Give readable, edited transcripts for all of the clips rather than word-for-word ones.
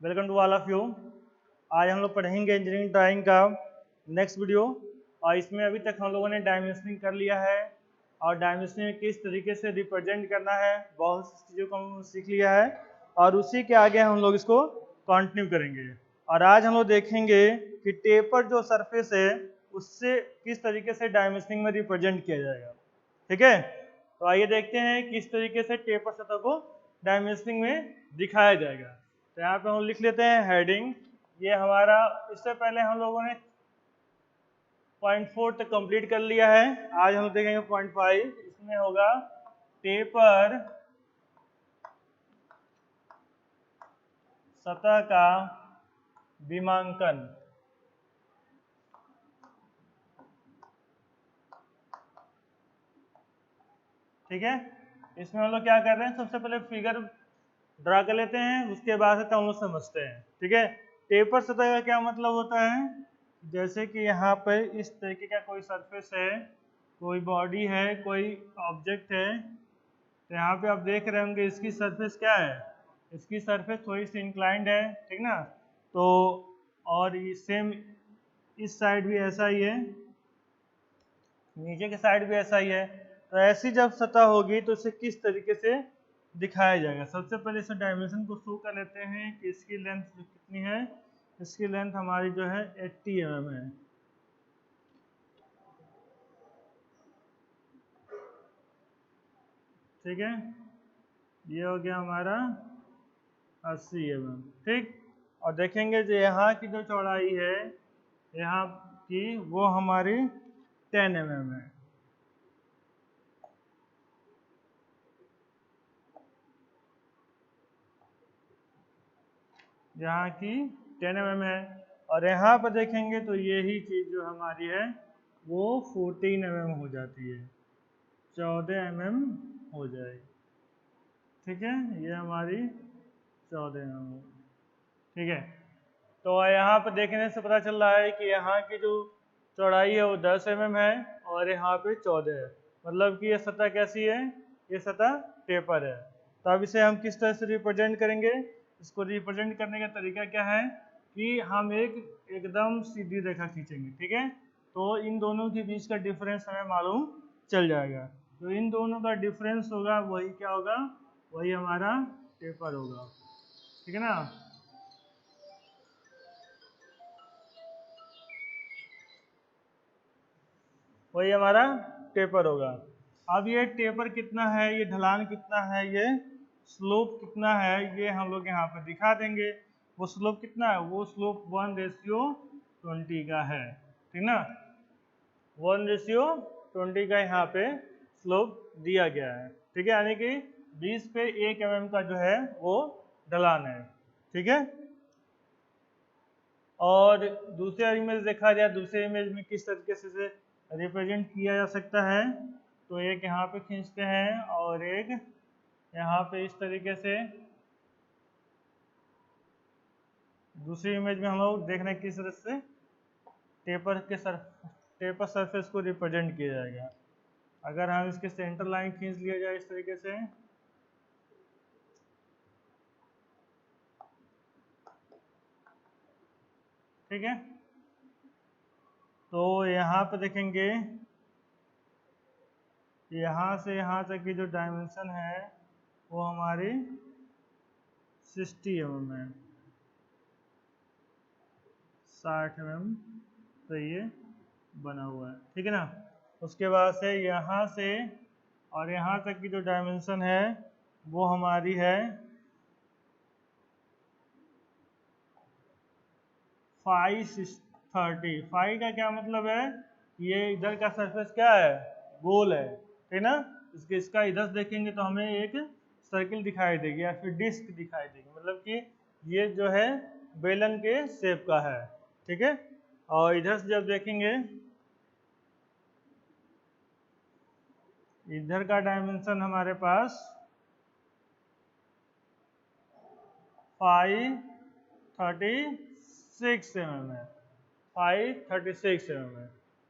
Welcome to all of you. आज हम लोग पढ़ेंगे इंजीनियरिंग ड्राइंग का नेक्स्ट वीडियो। और इसमें अभी तक हम लोगों ने डायमेंशनिंग कर लिया है और डायमेंशनिंग किस तरीके से रिप्रेजेंट करना है, बहुत सी चीज़ों को हम सीख लिया है और उसी के आगे हम लोग इसको कंटिन्यू करेंगे। और आज हम लोग देखेंगे कि टेपर जो सरफेस है उससे किस तरीके से डायमेंशनिंग में रिप्रेजेंट किया जाएगा। ठीक है, तो आइए देखते हैं किस तरीके से टेपर सतह को डायमेंशनिंग में दिखाया जाएगा। तो यहाँ पे हम लिख लेते हैं हेडिंग। ये हमारा इससे पहले हम लोगों ने पॉइंट 4 तक कंप्लीट कर लिया है। आज हम देखेंगे पॉइंट 5। इसमें होगा टेपर सतह का विमांकन। ठीक है, इसमें हम लोग क्या कर रहे हैं, सबसे पहले फिगर ड्रा कर लेते हैं, उसके बाद से हम लोग समझते हैं। ठीक है, टेपर सतह का क्या मतलब होता है, जैसे कि यहाँ पर इस तरीके का कोई सरफेस है, कोई बॉडी है, कोई ऑब्जेक्ट है, तो यहाँ पे आप देख रहे होंगे इसकी सरफेस क्या है, इसकी सरफेस थोड़ी सी इंक्लाइंड है। ठीक ना, तो और सेम इस साइड भी ऐसा ही है, नीचे के साइड भी ऐसा ही है। तो ऐसी जब सतह होगी तो इसे किस तरीके से दिखाया जाएगा। सबसे पहले इसे डायमेंशन को शो कर लेते हैं कि इसकी लेंथ कितनी है। इसकी लेंथ हमारी जो है 80 mm है। ठीक है, ये हो गया हमारा 80 mm। ठीक, और देखेंगे जो यहाँ की जो चौड़ाई है यहाँ की, वो हमारी 10 mm है। यहाँ की 10 mm है, और यहाँ पर देखेंगे तो यही चीज़ जो हमारी है वो 14 mm हो जाती है, 14 mm हो जाएगी। ठीक है, ये हमारी 14 mm। ठीक है, तो यहाँ पर देखने से पता चल रहा है कि यहाँ की जो चौड़ाई है वो 10 mm है और यहाँ पे 14 है, मतलब कि ये सतह कैसी है, ये सतह टेपर है। तो अब इसे हम किस तरह से रिप्रेजेंट करेंगे। इसको रिप्रेजेंट करने का तरीका क्या है कि हम एकदम सीधी रेखा खींचेंगे। ठीक है, तो इन दोनों के बीच का डिफरेंस हमें मालूम चल जाएगा। तो इन दोनों का डिफरेंस होगा वही क्या होगा, वही हमारा टेपर होगा। ठीक है ना, वही हमारा टेपर होगा। अब ये टेपर कितना है, ये ढलान कितना है, ये स्लोप कितना है, ये हम लोग यहाँ पर दिखा देंगे। वो स्लोप कितना है, वो स्लोप 1:20 का है। ठीक ना, 1:20 का यहाँ पे स्लोप दिया गया है। ठीक है, यानी कि 20 पे 1 mm का जो है वो ढलान है। ठीक है, और दूसरा इमेज देखा जाए, दूसरे इमेज में किस तरीके से रिप्रेजेंट किया जा सकता है। तो एक यहाँ पे खींचते हैं और एक यहाँ पे इस तरीके से। दूसरी इमेज में हम लोग देख रहे हैं किस तरह से टेपर सरफेस को रिप्रेजेंट किया जाएगा। अगर हम इसके सेंटर लाइन खींच लिया जाए इस तरीके से, ठीक है, तो यहाँ पे देखेंगे यहाँ से यहाँ तक की जो डायमेंशन है वो हमारी 60 mm है, 60 mm तो ये बना हुआ है। ठीक है ना, उसके बाद से यहाँ से और यहाँ तक की जो डायमेंशन है वो हमारी है 530। 5 का क्या मतलब है, ये इधर का सरफेस क्या है, गोल है। ठीक ना, इसका इधर देखेंगे तो हमें एक सर्किल दिखाई देगी या फिर डिस्क दिखाई देगी, मतलब कि ये जो है बेलन के शेप का है। ठीक है, और इधर से जब देखेंगे, इधर का डायमेंशन हमारे पास 536 mm है, 536 mm है।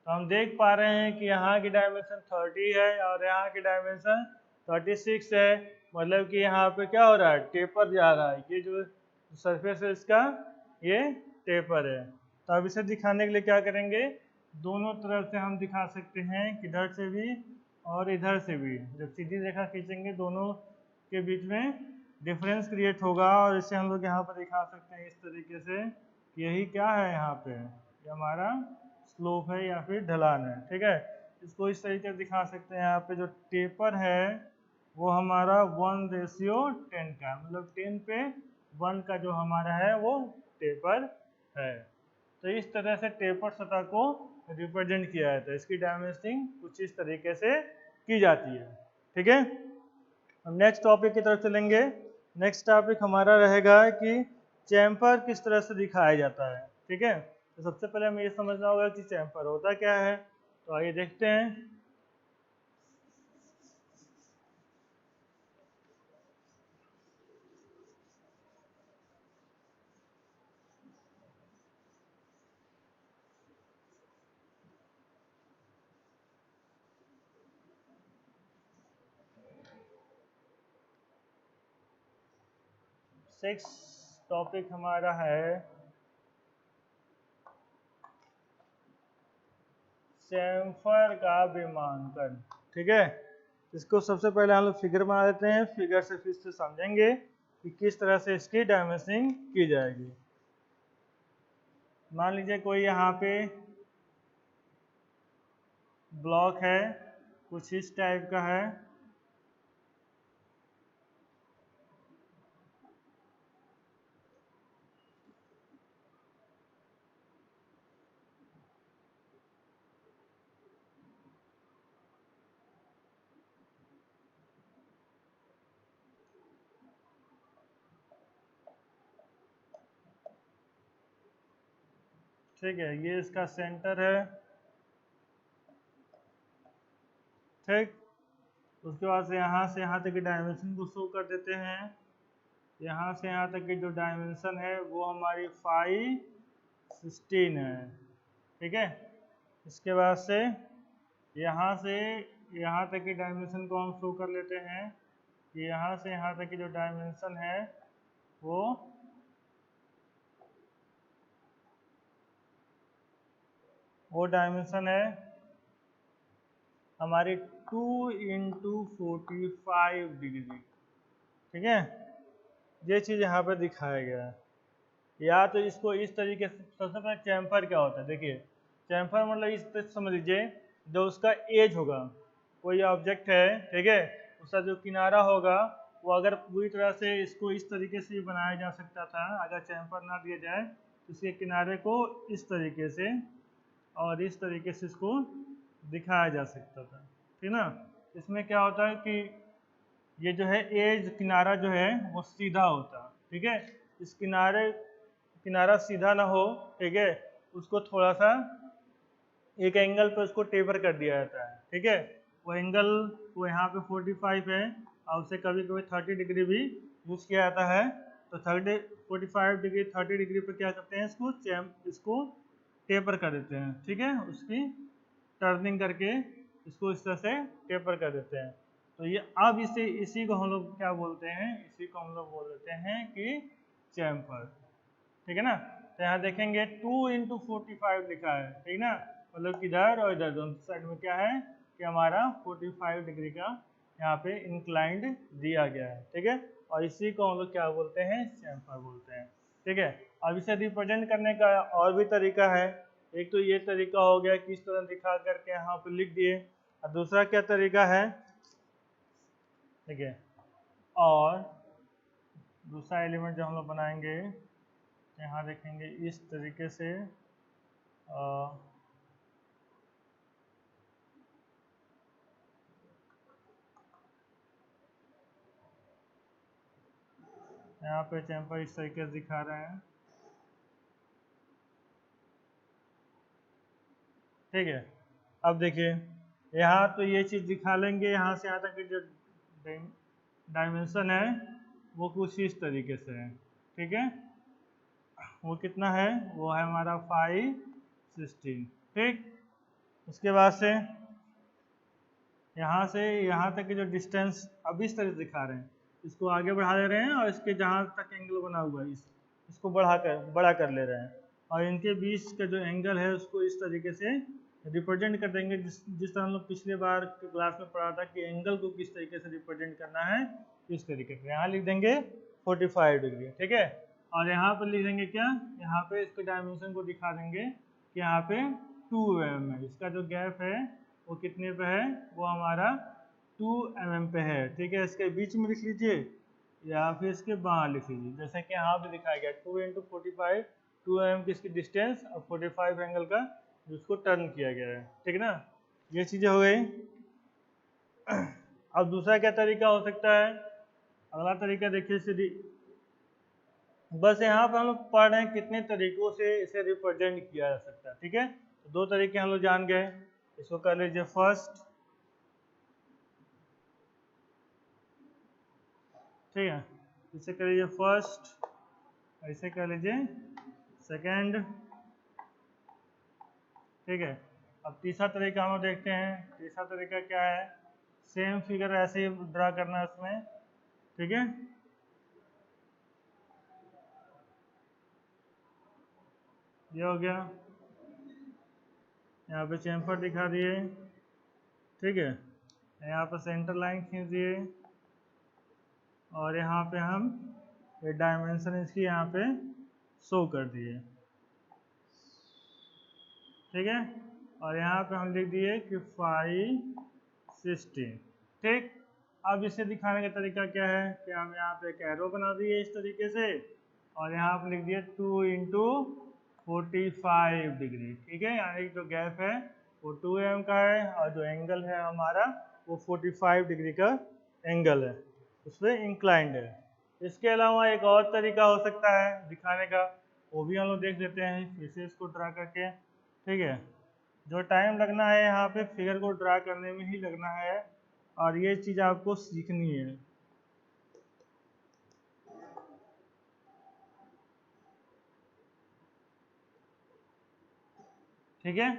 तो हम देख पा रहे हैं कि यहाँ की डायमेंशन 30 है और यहाँ की डायमेंशन 36 है, मतलब कि यहाँ पे क्या हो रहा है, टेपर जा रहा है। ये जो सरफेस है इसका ये टेपर है। तो अब इसे दिखाने के लिए क्या करेंगे, दोनों तरफ से हम दिखा सकते हैं, किधर से भी और इधर से भी। जब सीधी रेखा खींचेंगे दोनों के बीच में डिफरेंस क्रिएट होगा, और इसे हम लोग यहाँ पर दिखा सकते हैं इस तरीके से कि यही क्या है, यहाँ पे ये हमारा स्लोप है या फिर ढलान है। ठीक है, इसको इस तरीके से दिखा सकते हैं। यहाँ पे जो टेपर है वो हमारा 1:10 का, मतलब 10 पे 1 का जो हमारा है वो टेपर है। तो इस तरह से टेपर सतह को रिप्रेजेंट किया जाता है। इसकी डायमेंशनिंग कुछ इस तरीके से की जाती है। ठीक है, हम नेक्स्ट टॉपिक की तरफ चलेंगे। नेक्स्ट टॉपिक हमारा रहेगा कि चैम्फर किस तरह से दिखाया जाता है। ठीक है, तो सबसे पहले हमें ये समझना होगा कि चैम्फर होता क्या है। तो आइए देखते हैं। सिक्स टॉपिक हमारा है चैम्फर का विमांकन। ठीक है, इसको सबसे पहले हम लोग फिगर बना देते हैं, फिगर से फिर से समझेंगे कि किस तरह से इसकी डायमेंशनिंग की जाएगी। मान लीजिए कोई यहाँ पे ब्लॉक है, कुछ इस टाइप का है। ठीक है, ये इसका सेंटर है। ठीक, उसके बाद से यहाँ तक की डायमेंशन को शो कर देते हैं। यहाँ से यहाँ तक की जो डायमेंशन है वो हमारी 516 है। ठीक है, इसके बाद से यहाँ तक की डायमेंशन को हम शो कर लेते हैं कि यहाँ से यहाँ तक की जो डायमेंशन है वो डायमेंशन है हमारी 2 × 45 डिग्री। ठीक है, ये चीज़ यहाँ पर दिखाया गया है। या तो इसको इस तरीके से, सबसे पहले चैम्फर क्या होता है, देखिए चैम्फर मतलब इस तरह समझ लीजिए, जो उसका एज होगा, कोई ऑब्जेक्ट है, ठीक है, उसका जो किनारा होगा वो अगर पूरी तरह से इसको इस तरीके से बनाया जा सकता था, अगर चैम्फर ना दिया जाए तो इसके किनारे को इस तरीके से और इस तरीके से इसको दिखाया जा सकता था। ठीक ना, इसमें क्या होता है कि ये जो है एज किनारा जो है वो सीधा होता है। ठीक है, इस किनारा सीधा ना हो, ठीक है, उसको थोड़ा सा एक एंगल पे उसको टेपर कर दिया जाता है। ठीक है, वो एंगल वो यहाँ पे 45 है, और उसे कभी कभी 30 डिग्री भी यूज किया जाता है। तो 45 डिग्री 30 डिग्री पे क्या करते हैं, इसको टेपर कर देते हैं। ठीक है, उसकी टर्निंग करके इसको इस तरह से टेपर कर देते हैं। तो ये अब इसी को हम लोग क्या बोलते हैं, इसी को हम लोग बोल देते हैं कि चैम्फर। ठीक है ना, तो यहाँ देखेंगे 2 × 45 लिखा है। ठीक ना, मतलब इधर और इधर दोनों साइड में क्या है कि हमारा 45 डिग्री का यहाँ पे इंक्लाइंड दिया गया है। ठीक है, और इसी को हम लोग क्या बोलते हैं, चैम्फर बोलते हैं। ठीक है, अब इसे रिप्रेजेंट करने का और भी तरीका है। एक तो ये तरीका हो गया कि इस तरह दिखा करके यहाँ पे लिख दिए, और दूसरा क्या तरीका है, ठीक है, और दूसरा एलिमेंट जो हम लोग बनाएंगे यहाँ देखेंगे इस तरीके से यहाँ पे चैम्फर इस तरीके से दिखा रहे हैं। ठीक है, अब देखिए यहाँ तो ये चीज़ दिखा लेंगे, यहाँ से यहाँ तक की जो डायमेंशन है वो कुछ इस तरीके से है। ठीक है, वो कितना है, वो है हमारा 516। ठीक, उसके बाद से यहाँ तक की जो डिस्टेंस अब इस तरह से दिखा रहे हैं, इसको आगे बढ़ा दे रहे हैं और इसके जहाँ तक एंगल बना हुआ है इसको बड़ा कर ले रहे हैं, और इनके बीच का जो एंगल है उसको इस तरीके से रिप्रेजेंट कर देंगे, जिस तरह हम लोग पिछले बार क्लास में पढ़ा था कि एंगल को किस तरीके से रिप्रेजेंट करना है, इस तरीके से। यहाँ लिख देंगे 45 डिग्री, ठीक है। और यहाँ पर लिख देंगे क्या, यहाँ पे इसके डायमेंशन को दिखा देंगे कि यहाँ पे 2 mm है, इसका जो गैप है वो कितने पे है, वो हमारा 2 mm पे है, ठीक है। इसके बीच में लिख लीजिए या फिर इसके बाहर लिख लीजिए, जैसे कि यहाँ पे दिखाया गया 2 × 45, 2 mm की इसकी डिस्टेंस और 45 एंगल का जिसको टर्न किया गया है, ठीक है ना। ये चीज़ें हो गई। अब दूसरा क्या तरीका हो सकता है, अगला तरीका देखिए, बस यहाँ पर हम लोग पढ़ रहे हैं कितने तरीकों से इसे रिप्रेजेंट किया जा सकता है, ठीक है। तो 2 तरीके हम लोग जान गए, इसको कर लीजिए फर्स्ट, ठीक है, इसे कर लीजिए फर्स्ट, ऐसे कर लीजिए सेकंड, ठीक है। अब तीसरा तरीका हम लोग देखते हैं, तीसरा तरीका क्या है, सेम फिगर ऐसे ही ड्रा करना है उसमें, ठीक है। ये हो गया, यहाँ पे चेम्फर दिखा दिए, ठीक है। यहाँ पर सेंटर लाइन खींच दिए, और यहाँ पे हम ये डायमेंशन इसकी यहाँ पे शो कर दिए, ठीक है। और यहाँ पे हम लिख दिए कि 516, ठीक। अब इसे दिखाने का तरीका क्या है कि हम यहाँ पे एक एरो बना दिए इस तरीके से, और यहाँ पे लिख दिए 2 × 45 डिग्री, ठीक है। यानी जो गैप है वो 2 mm का है, और जो एंगल है हमारा वो 45 डिग्री का एंगल है, उस पर इंक्लाइंड है। इसके अलावा एक और तरीका हो सकता है दिखाने का, वो भी हम लोग देख लेते हैं फिर से इसको ड्रा करके, ठीक है। जो टाइम लगना है यहाँ पे फिगर को ड्रा करने में ही लगना है, और ये चीज़ आपको सीखनी है, ठीक है।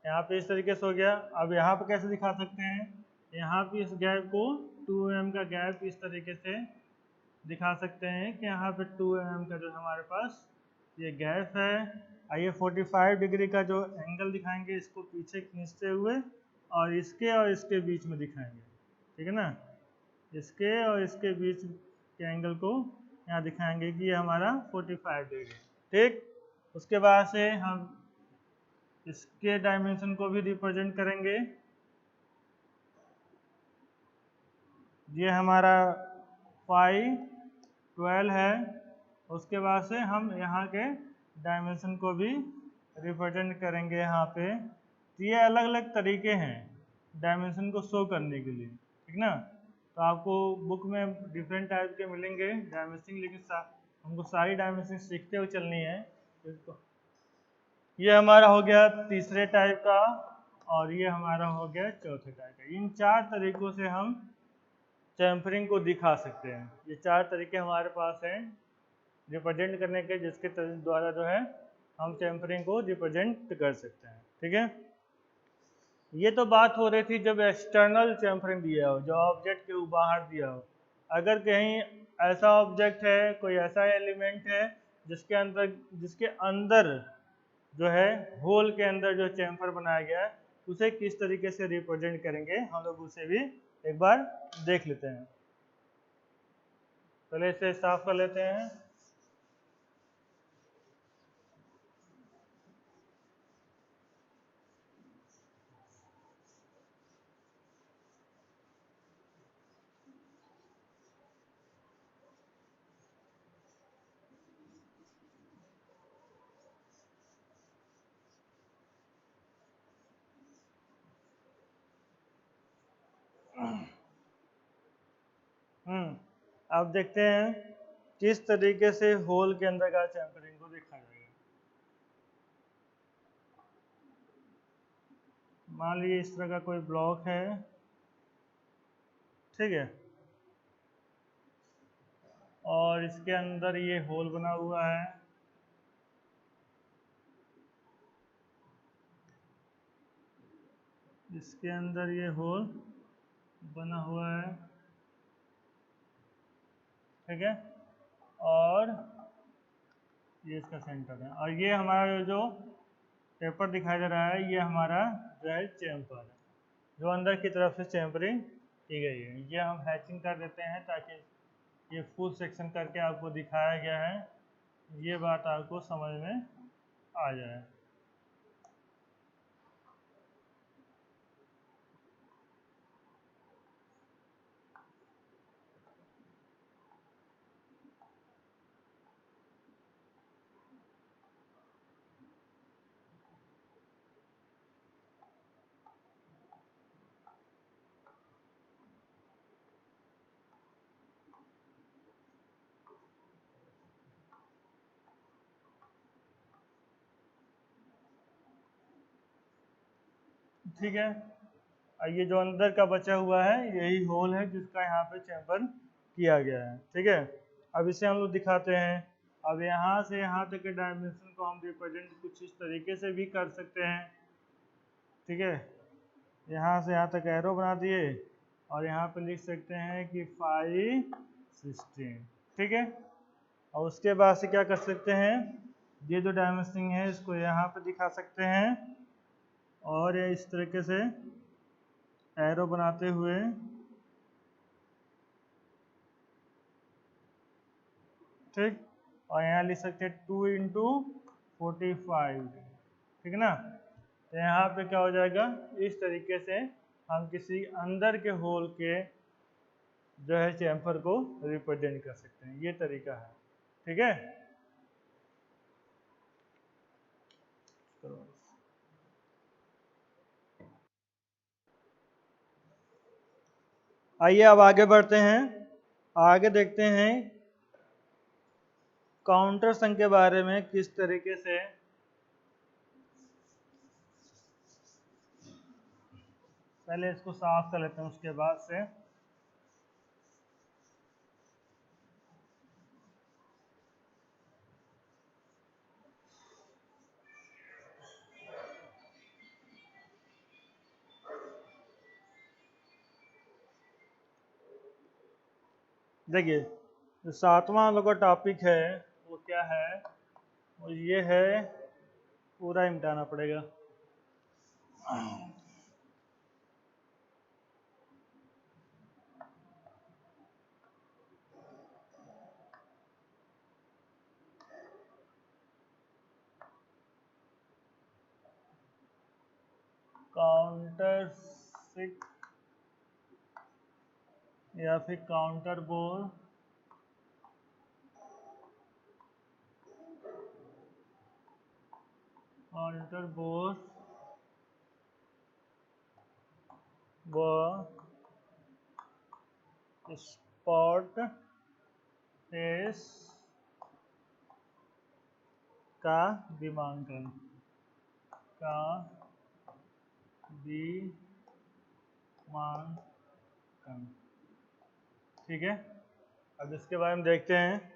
यहाँ पे इस तरीके से हो गया। अब यहाँ पे कैसे दिखा सकते हैं, यहाँ पे इस गैप को 2 mm का गैप इस तरीके से दिखा सकते हैं कि यहाँ पे 2 mm का जो हमारे पास ये गैप है, और ये 45 डिग्री का जो एंगल दिखाएंगे इसको पीछे खींचते हुए, और इसके बीच में दिखाएंगे, ठीक है ना। इसके और इसके बीच के एंगल को यहाँ दिखाएंगे कि ये हमारा 45 डिग्री, ठीक। उसके बाद से हम इसके डायमेंशन को भी रिप्रेजेंट करेंगे, ये हमारा 512 है। उसके बाद से हम यहाँ के डायमेंशन को भी रिप्रेजेंट करेंगे यहाँ पे। तो ये अलग अलग तरीके हैं डायमेंशन को शो करने के लिए, ठीक ना। तो आपको बुक में डिफरेंट टाइप के मिलेंगे डायमेंशन, लेकिन हमको सारी डायमेंशन सीखते हुए चलनी है। ये हमारा हो गया तीसरे टाइप का, और ये हमारा हो गया चौथे टाइप का। इन 4 तरीकों से हम चैम्फरिंग को दिखा सकते हैं। ये 4 तरीके हमारे पास हैं रिप्रेजेंट करने के, जिसके द्वारा जो है हम चैम्फरिंग को रिप्रेजेंट कर सकते हैं, ठीक है। ये तो बात हो रही थी जब एक्सटर्नल चैम्फरिंग दिया हो, जो ऑब्जेक्ट के बाहर दिया हो। अगर कहीं ऐसा ऑब्जेक्ट है, कोई ऐसा एलिमेंट है जिसके अंदर जो है होल के अंदर जो चैम्फर बनाया गया है, उसे किस तरीके से रिप्रेजेंट करेंगे हम लोग उसे भी एक बार देख लेते हैं। पहले इसे साफ कर लेते हैं। अब देखते हैं किस तरीके से होल के अंदर का चैम्फरिंग को देखा जाएगा। मान लीजिए इस तरह का कोई ब्लॉक है, ठीक है, और इसके अंदर ये होल बना हुआ है, इसके अंदर ये होल बना हुआ है, ठीक है। और ये इसका सेंटर है, और ये हमारा जो टेपर दिखाई दे रहा है ये हमारा जो है चैम्पर है, जो अंदर की तरफ से चैम्परिंग की गई है। ये हम हैचिंग कर देते हैं ताकि ये फुल सेक्शन करके आपको दिखाया गया है, ये बात आपको समझ में आ जाए। ठीक है, ये जो अंदर का बचा हुआ है यही होल है जिसका यहाँ पे चैम्बर किया गया है। ठीक है, अब इसे हम लोग दिखाते हैं। अब यहाँ से यहाँ तक के डायमेंशन को हम रिप्रेजेंट कुछ इस तरीके से भी कर सकते हैं। ठीक है, यहाँ से यहाँ तक एरो बना दिए और यहाँ पे लिख सकते हैं कि 516। ठीक है, और उसके बाद से क्या कर सकते हैं, ये जो डायमेंशनिंग है इसको यहाँ पे दिखा सकते हैं और इस तरीके से एरो बनाते हुए ठीक, और यहाँ लिख सकते हैं 2 इंटू 45। ठीक है ना, तो यहाँ पे क्या हो जाएगा, इस तरीके से हम किसी अंदर के होल के जो है चैम्फर को रिप्रेजेंट कर सकते हैं। ये तरीका है। ठीक है, तो आइए अब आगे बढ़ते हैं। आगे देखते हैं काउंटर संघ के बारे में, किस तरीके से पहले इसको साफ कर लेते हैं उसके बाद से। देखिए, जो 7वां लोग का टॉपिक है वो क्या है, वो ये है, पूरा ही मिटाना पड़ेगा। काउंटर सिक या फिर काउंटर बोर, काउंटर बोर व स्पॉट फेस का विमांकन का विमांकन। ठीक है, अब इसके बारे में देखते हैं।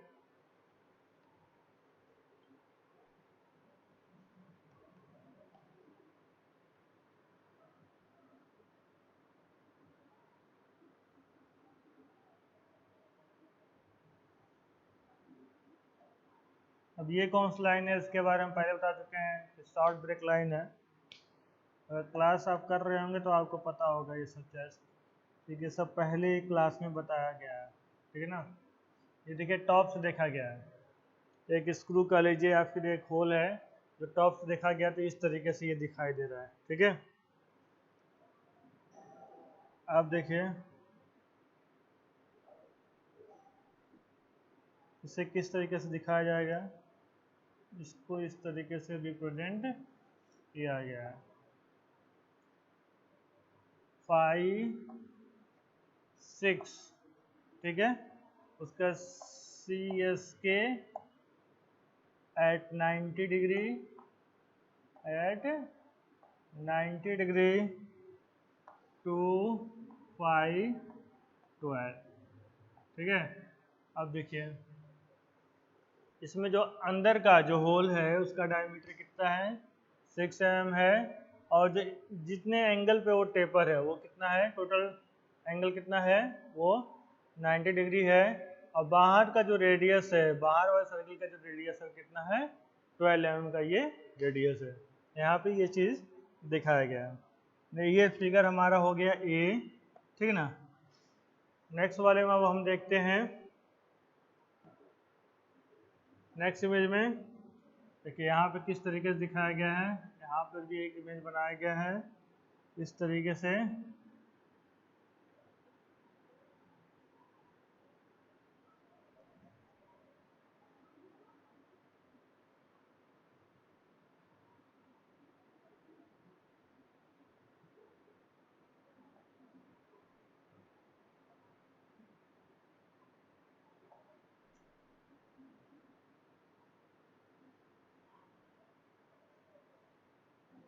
अब ये कौन सी लाइन है, इसके बारे में पहले बता चुके हैं, शॉर्ट ब्रेक लाइन है। अगर क्लास आप कर रहे होंगे तो आपको पता होगा ये सब चीज़। ठीक है, सब पहले ही क्लास में बताया गया है। ठीक है ना, ये देखिए टॉप से देखा गया है, एक स्क्रू का लीजिए या फिर एक होल है जो टॉप से देखा गया तो इस तरीके से ये दिखाई दे रहा है। ठीक है, आप देखिए इसे किस तरीके से दिखाया जाएगा, इसको इस तरीके से रिप्रेजेंट किया गया है। 5 6, ठीक है, उसका CSK at 90 degree, at 90 degree to 512। ठीक है, अब देखिए इसमें जो अंदर का जो होल है उसका डायमीटर कितना है, 6 mm है, और जो जितने एंगल पे वो टेपर है वो कितना है, टोटल एंगल कितना है, वो 90 डिग्री है। और बाहर का जो रेडियस है, बाहर वाले सर्किल का जो रेडियस है कितना है, 12 mm का ये रेडियस है। यहाँ पे ये चीज़ दिखाया गया है। ये फिगर हमारा हो गया ए, ठीक है ना। नेक्स्ट वाले में अब हम देखते हैं, नेक्स्ट इमेज में देखिए यहाँ पे किस तरीके से दिखाया गया है। यहाँ पर भी एक इमेज बनाया गया है इस तरीके से।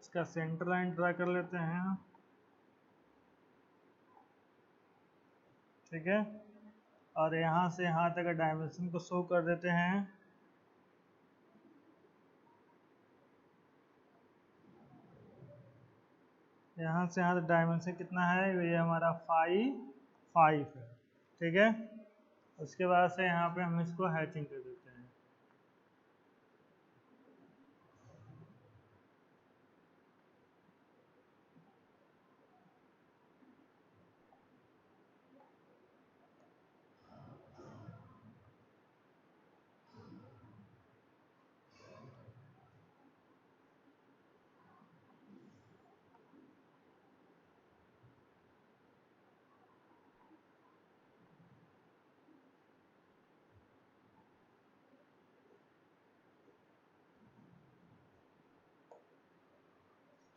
इसका सेंटर लाइन ड्रा कर लेते हैं, ठीक है। और यहाँ से यहाँ तक का डायमेंशन को शो कर देते हैं। यहाँ से यहाँ तक डायमेंशन कितना है, ये हमारा 5 है, ठीक है। उसके बाद से यहाँ पे हम इसको हैचिंग कर देते हैं।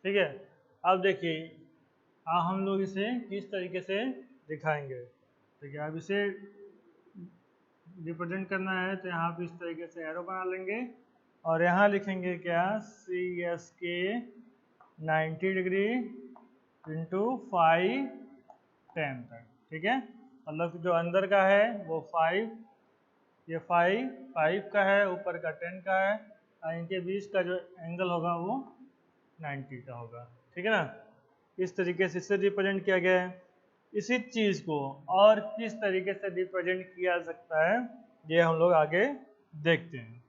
ठीक है, अब देखिए हम लोग इसे किस तरीके से दिखाएंगे। ठीक है, अब इसे रिप्रेजेंट करना है तो यहाँ पे इस तरीके से एरो बना लेंगे और यहाँ लिखेंगे क्या, CSK 90 डिग्री इंटू 5 10 तक, ठीक है। मतलब जो अंदर का है वो 5, ये 5 का है, ऊपर का 10 का है, और इनके बीच का जो एंगल होगा वो 90 का होगा, ठीक है ना। इस तरीके से इसे रिप्रेजेंट किया गया है। इसी चीज़ को और किस तरीके से रिप्रेजेंट किया जा सकता है, ये हम लोग आगे देखते हैं।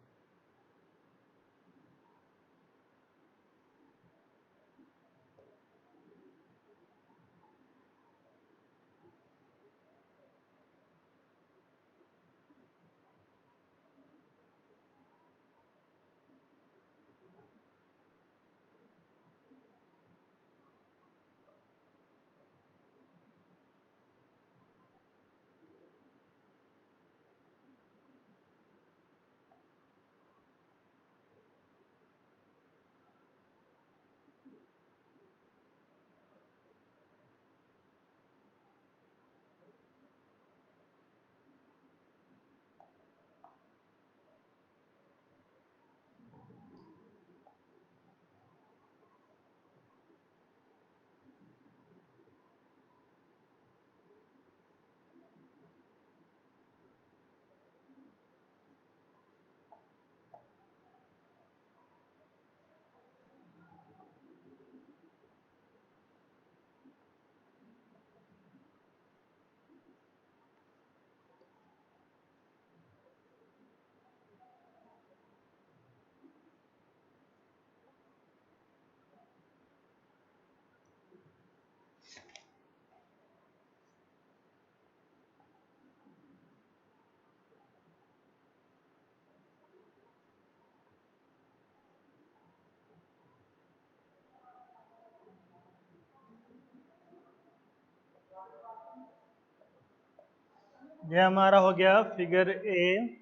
ये हमारा हो गया फिगर ए,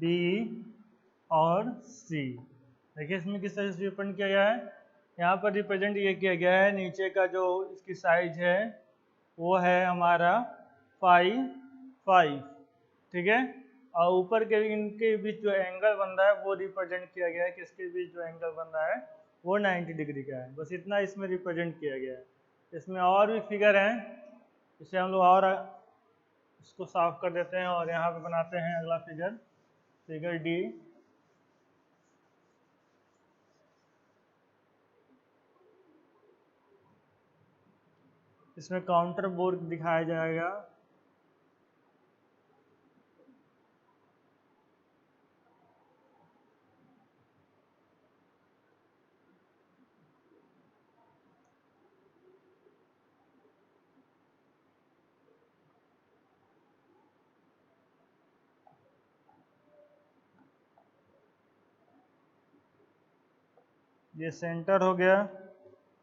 बी और सी। देखिए इसमें किस तरह से रिप्रेजेंट किया गया है। यहाँ पर रिप्रेजेंट ये किया गया है, नीचे का जो इसकी साइज है वो है हमारा 5, ठीक है। और ऊपर के इनके बीच जो एंगल बन रहा है वो रिप्रेजेंट किया गया है, किसके बीच जो एंगल बन रहा है वो 90 डिग्री का है। बस इतना इसमें रिप्रेजेंट किया गया है। इसमें और भी फिगर हैं, इसे हम लोग और इसको साफ कर देते हैं और यहाँ पे बनाते हैं अगला फिगर, फिगर डी। इसमें काउंटर बोर्ड दिखाया जाएगा। ये सेंटर हो गया।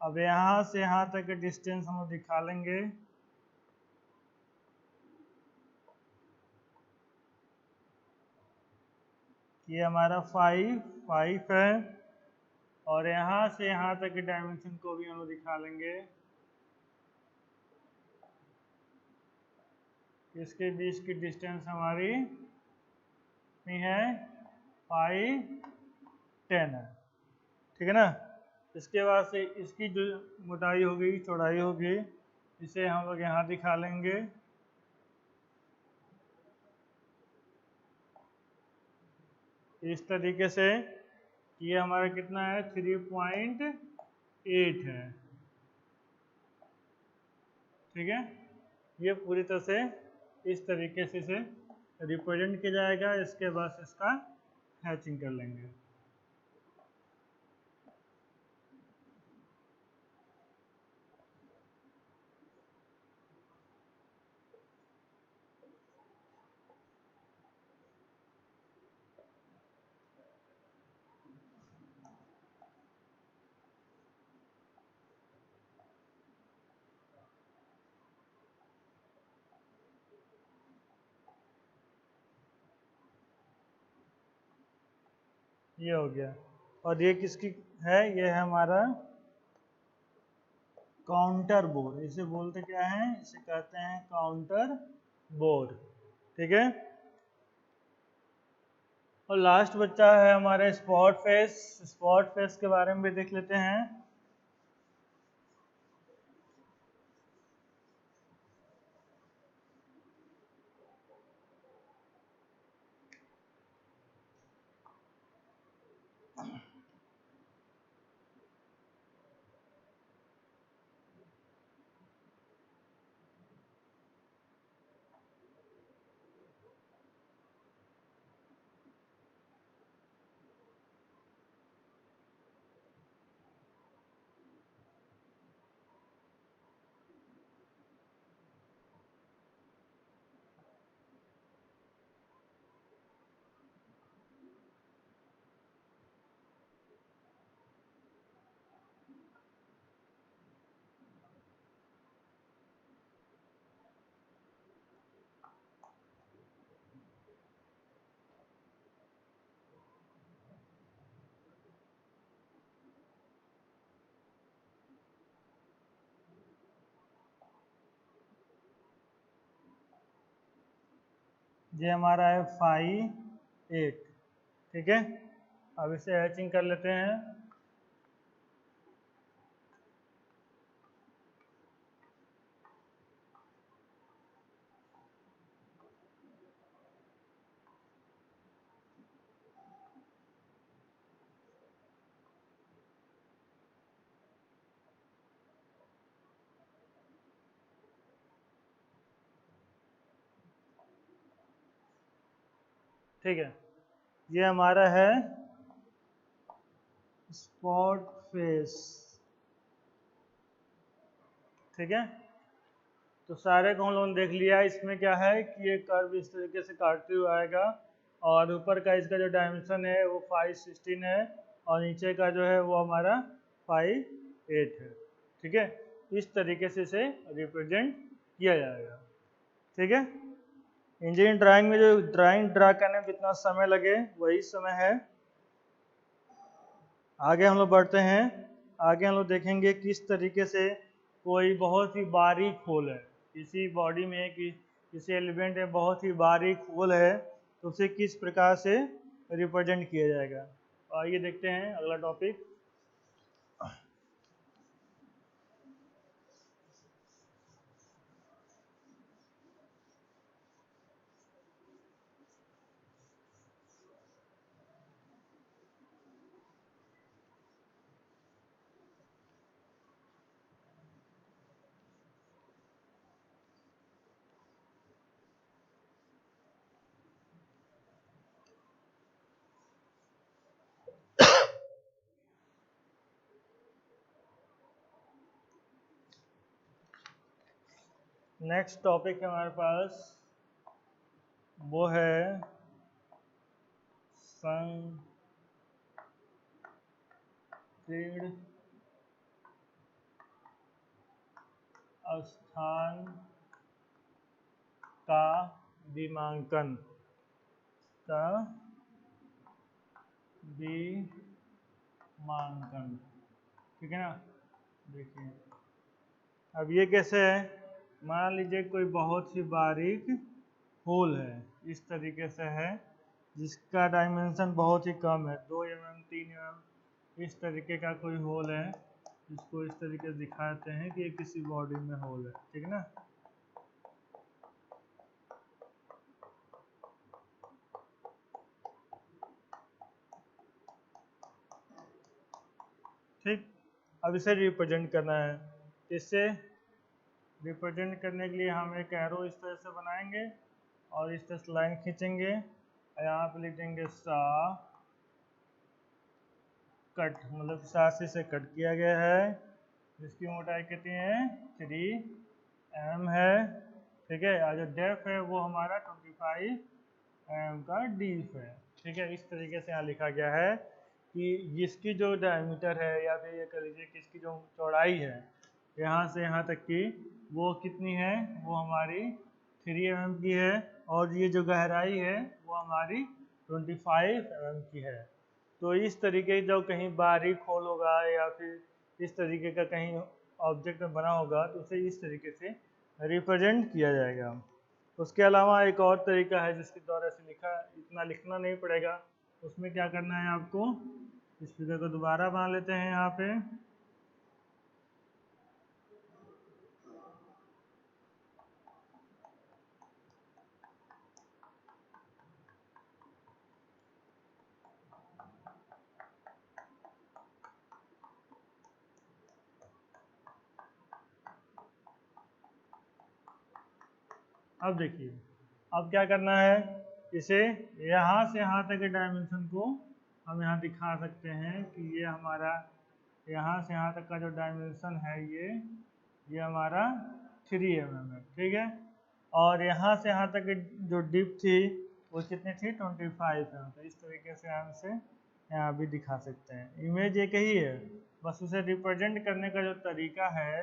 अब यहाँ से यहाँ तक के डिस्टेंस हम लोग दिखा लेंगे। ये हमारा 5 है, और यहाँ से यहाँ तक के डायमेंशन को भी हम लोग दिखा लेंगे। इसके बीच की डिस्टेंस हमारी है 5, 10 है, ठीक है ना। इसके बाद से इसकी जो मोटाई होगी, चौड़ाई होगी, इसे हम लोग यहाँ दिखा लेंगे। इस तरीके से ये हमारा कितना है, 3.8 है, ठीक है। ये पूरी तरह से इस तरीके से इसे रिप्रेजेंट किया जाएगा। इसके बाद इसका हैचिंग कर लेंगे। ये हो गया। और ये किसकी है, ये है हमारा काउंटर बोर। इसे बोलते क्या है, इसे कहते हैं काउंटर बोर, ठीक है। और लास्ट बच्चा है हमारे स्पॉट फेस। स्पॉट फेस के बारे में भी देख लेते हैं। ये हमारा है 5, 8, ठीक है। अब इसे हैचिंग कर लेते हैं। ठीक है, ये हमारा है स्पॉट फेस, ठीक है। तो सारे को हम लोगों ने देख लिया। इसमें क्या है कि ये कर्व इस तरीके से काटते हुए आएगा, और ऊपर का इसका जो डायमेंशन है वो 5, 16 है, और नीचे का जो है वो हमारा 5, 8 है, ठीक है। इस तरीके से इसे रिप्रेजेंट किया जाएगा, ठीक है। इंजीनियरिंग ड्राइंग में जो ड्राइंग ड्रा करने में कितना समय लगे वही समय है। आगे हम लोग बढ़ते हैं। आगे हम लोग देखेंगे किस तरीके से कोई बहुत ही बारीक होल है, किसी बॉडी में किसी एलिमेंट में बहुत ही बारीक होल है, तो उसे किस प्रकार से रिप्रेजेंट किया जाएगा। आइए देखते हैं अगला टॉपिक। नेक्स्ट टॉपिक हमारे पास वो है ऋण स्थान का विमांकन ठीक है ना। देखिए अब ये कैसे है, मान लीजिए कोई बहुत ही बारीक होल है, इस तरीके से है, जिसका डायमेंशन बहुत ही कम है, 2 mm 3 mm, इस तरीके का कोई होल है, इसको इस तरीके से दिखाते हैं कि ये किसी बॉडी में होल है, ठीक है ना। ठीक, अब इसे रिप्रेजेंट करना है, इससे रिप्रेजेंट करने के लिए हम एक एरो इस तरह से बनाएंगे और इस तरह से लाइन खींचेंगे, यहाँ पे लिख देंगे सा कट, मतलब सासी से कट किया गया है, जिसकी मोटाई कितनी है 3 mm है, ठीक है। और जो डेप्थ है वो हमारा 25 mm का डीप है, ठीक है। इस तरीके से यहाँ लिखा गया है कि जिसकी जो डायमीटर है, या फिर ये कह लीजिए कि इसकी जो चौड़ाई है यहाँ से यहाँ तक की, वो कितनी है, वो हमारी 3 mm की है, और ये जो गहराई है वो हमारी 25 mm की है। तो इस तरीके जब कहीं बारीक होल होगा या फिर इस तरीके का कहीं ऑब्जेक्ट में बना होगा तो उसे इस तरीके से रिप्रेजेंट किया जाएगा। उसके अलावा एक और तरीका है जिसके द्वारा से इतना लिखना नहीं पड़ेगा, उसमें क्या करना है आपको, इस फिगर को दोबारा बना लेते हैं यहाँ पे। अब देखिए, अब क्या करना है, इसे यहाँ से यहाँ तक के डायमेंशन को हम यहाँ दिखा सकते हैं कि ये हमारा यहाँ से यहाँ तक का जो डायमेंशन है ये हमारा 3 mm है, ठीक है। और यहाँ से यहाँ तक की जो डिप थी वो कितनी थी 25 mm, तो इस तरीके से हम इसे यहाँ भी दिखा सकते हैं। इमेज एक ही है, बस उसे रिप्रेजेंट करने का जो तरीका है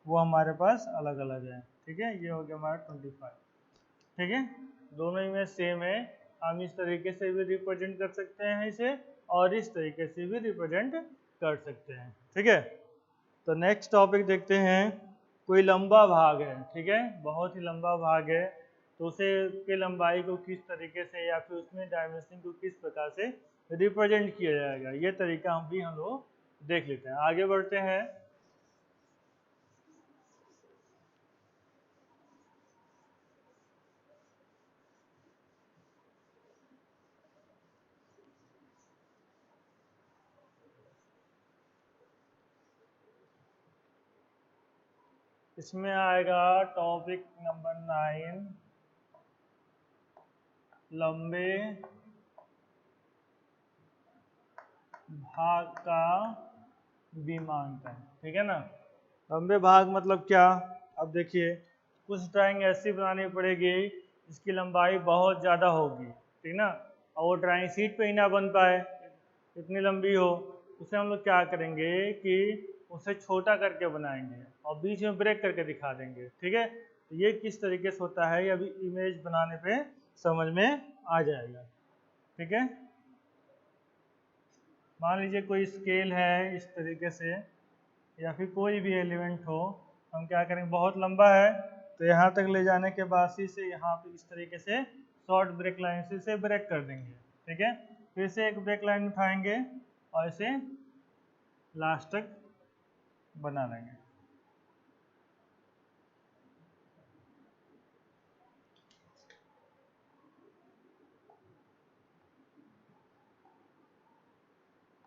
वो हमारे पास अलग अलग है, ठीक है। ये हो गया हमारा 25, ठीक है। दोनों इमेज सेम है, हम इस तरीके से भी रिप्रेजेंट कर सकते हैं इसे, और इस तरीके से भी रिप्रेजेंट कर सकते हैं, ठीक है। तो नेक्स्ट टॉपिक देखते हैं, कोई लंबा भाग है, ठीक है, बहुत ही लंबा भाग है, तो उसे के लंबाई को किस तरीके से या फिर उसमें डायमेंशन को किस प्रकार से रिप्रेजेंट किया जाएगा, ये तरीका हम लोग देख लेते हैं। आगे बढ़ते हैं। इसमें आएगा टॉपिक नंबर 9, लंबे भाग का विमांकन, ठीक है ना। लंबे भाग मतलब क्या, अब देखिए कुछ ड्राइंग ऐसी बनानी पड़ेगी जिसकी लंबाई बहुत ज़्यादा होगी, ठीक ना, और वो ड्राइंग शीट पे ही ना बन पाए, इतनी लंबी हो, उसे हम लोग क्या करेंगे कि उसे छोटा करके बनाएंगे और बीच में ब्रेक करके दिखा देंगे, ठीक है। तो ये किस तरीके से होता है, ये अभी इमेज बनाने पे समझ में आ जाएगा, ठीक है। मान लीजिए कोई स्केल है इस तरीके से, या फिर कोई भी एलिमेंट हो, हम क्या करेंगे, बहुत लंबा है तो यहाँ तक ले जाने के बाद से यहाँ पे इस तरीके से शॉर्ट ब्रेक लाइन से इसे ब्रेक कर देंगे, ठीक है। फिर से एक ब्रेक लाइन उठाएंगे और इसे लास्ट तक बना लेंगे।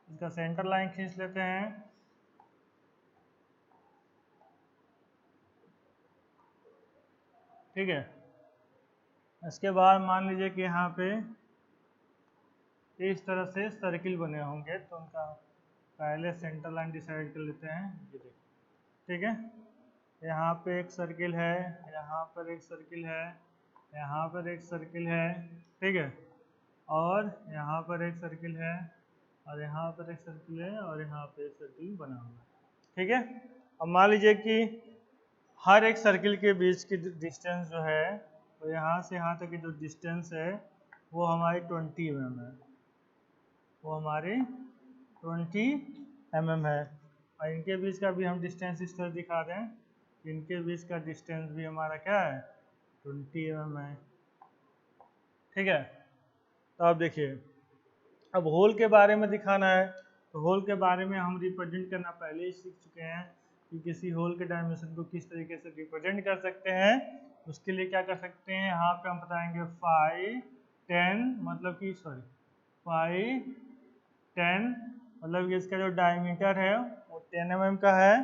इसका सेंटर लाइन खींच लेते हैं, ठीक है। इसके बाद मान लीजिए कि यहाँ पे इस तरह से सर्किल बने होंगे, तो उनका पहले सेंटर लाइन डिसाइड कर लेते हैं, ये देखिए, ठीक है। यहाँ पे एक सर्किल है, यहाँ पर एक सर्किल है, यहाँ पर एक सर्किल है, ठीक है, और यहाँ पर एक सर्किल है, और यहाँ पर एक सर्किल है और यहाँ पे एक सर्किल बना हुआ है। ठीक है, अब मान लीजिए कि हर एक सर्किल के बीच की डिस्टेंस जो है, तो यहाँ से यहाँ तक की जो डिस्टेंस है वो हमारी 20 mm है, वो हमारे 20 mm है। और इनके बीच का भी हम डिस्टेंस इस तरह दिखा रहे हैं, इनके बीच का डिस्टेंस भी हमारा क्या है, 20 mm है। ठीक है, तो अब देखिए, अब होल के बारे में दिखाना है, तो होल के बारे में हम रिप्रेजेंट करना पहले ही सीख चुके हैं कि किसी होल के डायमेंशन को किस तरीके से रिप्रेजेंट कर सकते हैं। उसके लिए क्या कर सकते हैं, यहाँ पे हम बताएंगे 5 10 मतलब कि सॉरी 5 10 मतलब कि इसका जो डायमीटर है वो 10 mm का है,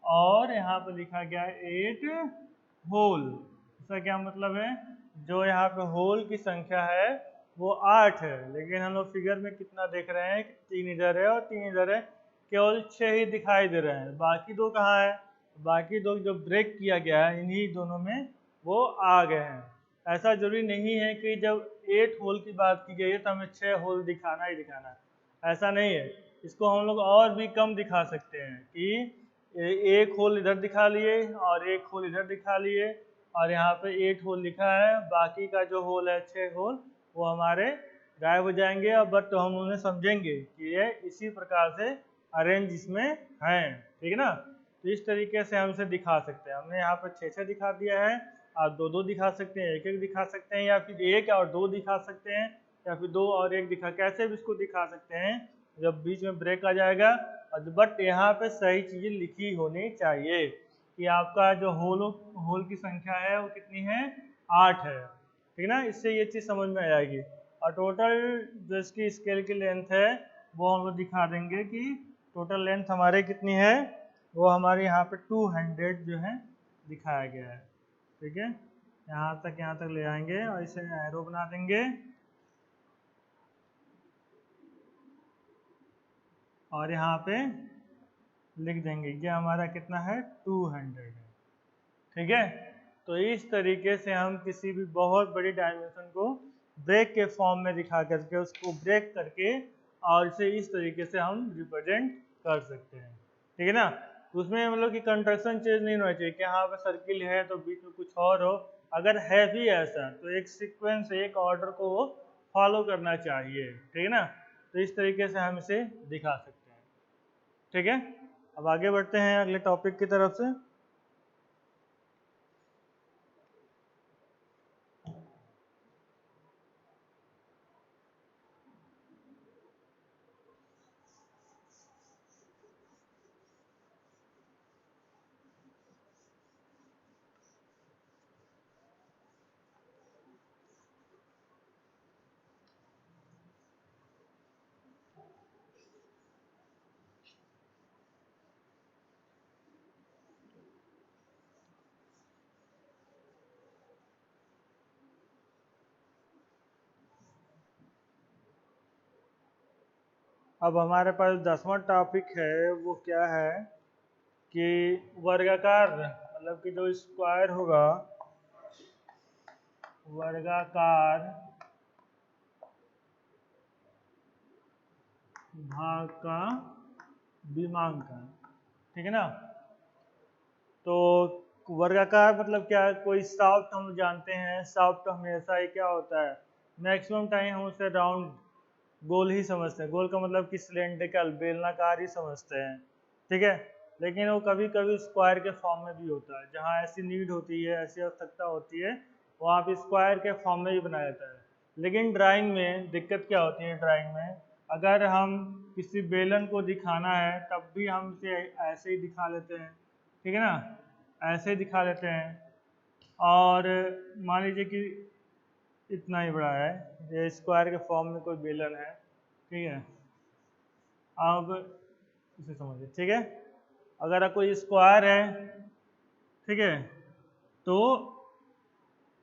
और यहाँ पे लिखा गया है 8 होल। इसका क्या मतलब है, जो यहाँ पे होल की संख्या है वो 8 है, लेकिन हम लोग फिगर में कितना देख रहे हैं कि 3 इधर है और 3 इधर है, केवल 6 ही दिखाई दे रहे हैं, बाकी 2 कहाँ है, बाकी 2 जो ब्रेक किया गया है इन्हीं दोनों में वो आ गए हैं। ऐसा जरूरी नहीं है कि जब 8 होल की बात की गई है तो हमें 6 होल दिखाना ही दिखाना है, ऐसा नहीं है। इसको हम लोग और भी कम दिखा सकते हैं कि एक होल इधर दिखा लिए और एक होल इधर दिखा लिए, और यहाँ पे 8 होल लिखा है, बाकी का जो होल है 6 होल वो हमारे गायब हो जाएंगे, और बट तो हम उन्हें समझेंगे कि ये इसी प्रकार से अरेंज इसमें हैं। ठीक है ना, तो इस तरीके से हम इसे दिखा सकते हैं। हमने यहाँ पर 6 दिखा दिया है, आप 2 दिखा सकते हैं, 1 दिखा सकते हैं, या फिर 1 और 2 दिखा सकते हैं, या फिर 2 और 1 दिखा, कैसे भी इसको दिखा सकते हैं जब बीच में ब्रेक आ जाएगा। बट यहाँ पे सही चीज़ें लिखी होनी चाहिए कि आपका जो होल की संख्या है वो कितनी है, 8 है। ठीक है ना, इससे ये चीज़ समझ में आ जाएगी। और टोटल जो इसकी स्केल की लेंथ है वो हम लोग दिखा देंगे कि टोटल लेंथ हमारे कितनी है, वो हमारे यहाँ पे 200 जो है दिखाया गया है। ठीक है, यहाँ तक ले आएंगे और इसे एरो बना देंगे, और यहाँ पे लिख देंगे ये हमारा कितना है, 200 है। ठीक है, तो इस तरीके से हम किसी भी बहुत बड़ी डायमेंशन को ब्रेक के फॉर्म में दिखा करके उसको ब्रेक करके और इसे इस तरीके से हम रिप्रेजेंट कर सकते हैं। ठीक है ना, उसमें मतलब कि कंस्ट्रक्शन चेंज नहीं होना चाहिए कि यहाँ पे सर्किल है तो बीच में कुछ और हो। अगर है भी ऐसा तो एक सीक्वेंस, एक ऑर्डर को फॉलो करना चाहिए। ठीक है ना, तो इस तरीके से हम इसे दिखा सकते हैं। ठीक है, अब आगे बढ़ते हैं अगले टॉपिक की तरफ से। अब हमारे पास 10वां टॉपिक है, वो क्या है कि वर्गाकार, मतलब कि जो स्क्वायर होगा, वर्गाकार भाग का विमांकन। ठीक है ना, तो वर्गाकार मतलब क्या है, कोई शाफ्ट हम जानते हैं, शाफ्ट हमेशा ही क्या होता है, मैक्सिमम टाइम हम उसे राउंड गोल ही समझते हैं, गोल का मतलब कि सिलेंड्रिकल बेलनाकार ही समझते हैं। ठीक है, लेकिन वो कभी कभी स्क्वायर के फॉर्म में भी होता है, जहाँ ऐसी नीड होती है, ऐसी आवश्यकता होती है, वहाँ पे स्क्वायर के फॉर्म में भी बनाया जाता है। लेकिन ड्राइंग में दिक्कत क्या होती है, ड्राइंग में अगर हम किसी बेलन को दिखाना है तब भी हम इसे ऐसे ही दिखा लेते हैं। ठीक है ना, ऐसे ही दिखा लेते हैं, और मान लीजिए कि इतना ही बड़ा है, ये स्क्वायर के फॉर्म में कोई बेलन है। ठीक है, अब इसे समझिए। ठीक है, अगर कोई स्क्वायर है, ठीक है, तो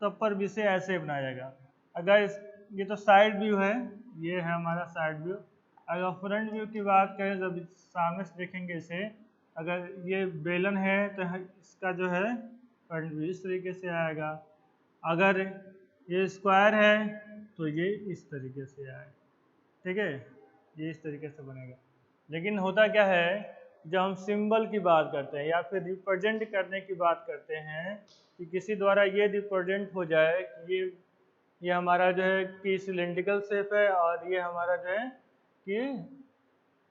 तब पर भी इसे ऐसे बनाया जाएगा। अगर ये तो साइड व्यू है, ये है हमारा साइड व्यू। अगर फ्रंट व्यू की बात करें, जब सामने से देखेंगे इसे, अगर ये बेलन है तो इसका जो है फ्रंट व्यू इस तरीके से आएगा। अगर ये स्क्वायर है तो ये इस तरीके से आएगा। ठीक है, ये इस तरीके से बनेगा। लेकिन होता क्या है, जब हम सिंबल की बात करते हैं या फिर रिप्रेजेंट करने की बात करते हैं कि किसी द्वारा ये रिप्रेजेंट हो जाए कि ये हमारा जो है कि सिलेंड्रिकल शेप है और ये हमारा जो है कि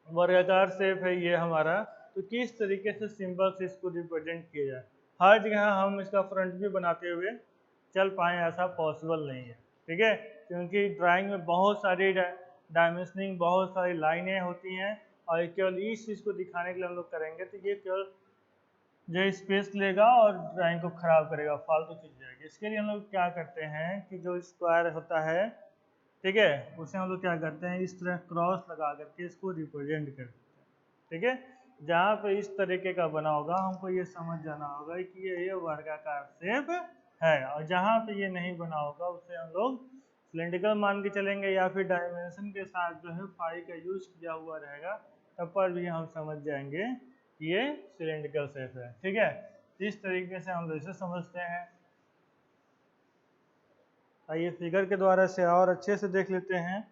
वर्गाकार शेप है ये हमारा, तो किस तरीके से सिंबल से इसको रिप्रेजेंट किया जाए। हर जगह हम इसका फ्रंट व्यू बनाते हुए चल पाएँ ऐसा पॉसिबल नहीं है, ठीक है, क्योंकि ड्राइंग में बहुत सारी डायमेंशनिंग, बहुत सारी लाइनें होती हैं और केवल इस चीज़ को दिखाने के लिए हम लोग करेंगे तो ये केवल जो स्पेस लेगा और ड्राइंग को ख़राब करेगा, फालतू चीज़ जाएगी। इसके लिए हम लोग क्या करते हैं कि जो स्क्वायर होता है, ठीक है, उसे हम लोग क्या करते हैं, इस तरह क्रॉस लगा करके इसको रिप्रेजेंट करते हैं, ठीक है। जहाँ पे इस तरीके का बना होगा हमको ये समझ जाना होगा कि ये वर्गाकार शेप है, और जहाँ पे ये नहीं बना होगा उसे हम लोग सिलेंड्रिकल मान के चलेंगे या फिर डायमेंशन के साथ जो है फाई का यूज किया हुआ रहेगा, तब पर भी हम समझ जाएंगे कि ये सिलेंड्रिकल शेप है, ठीक है। इस तरीके से हम लोग इसे समझते हैं। आइए फिगर के द्वारा से और अच्छे से देख लेते हैं।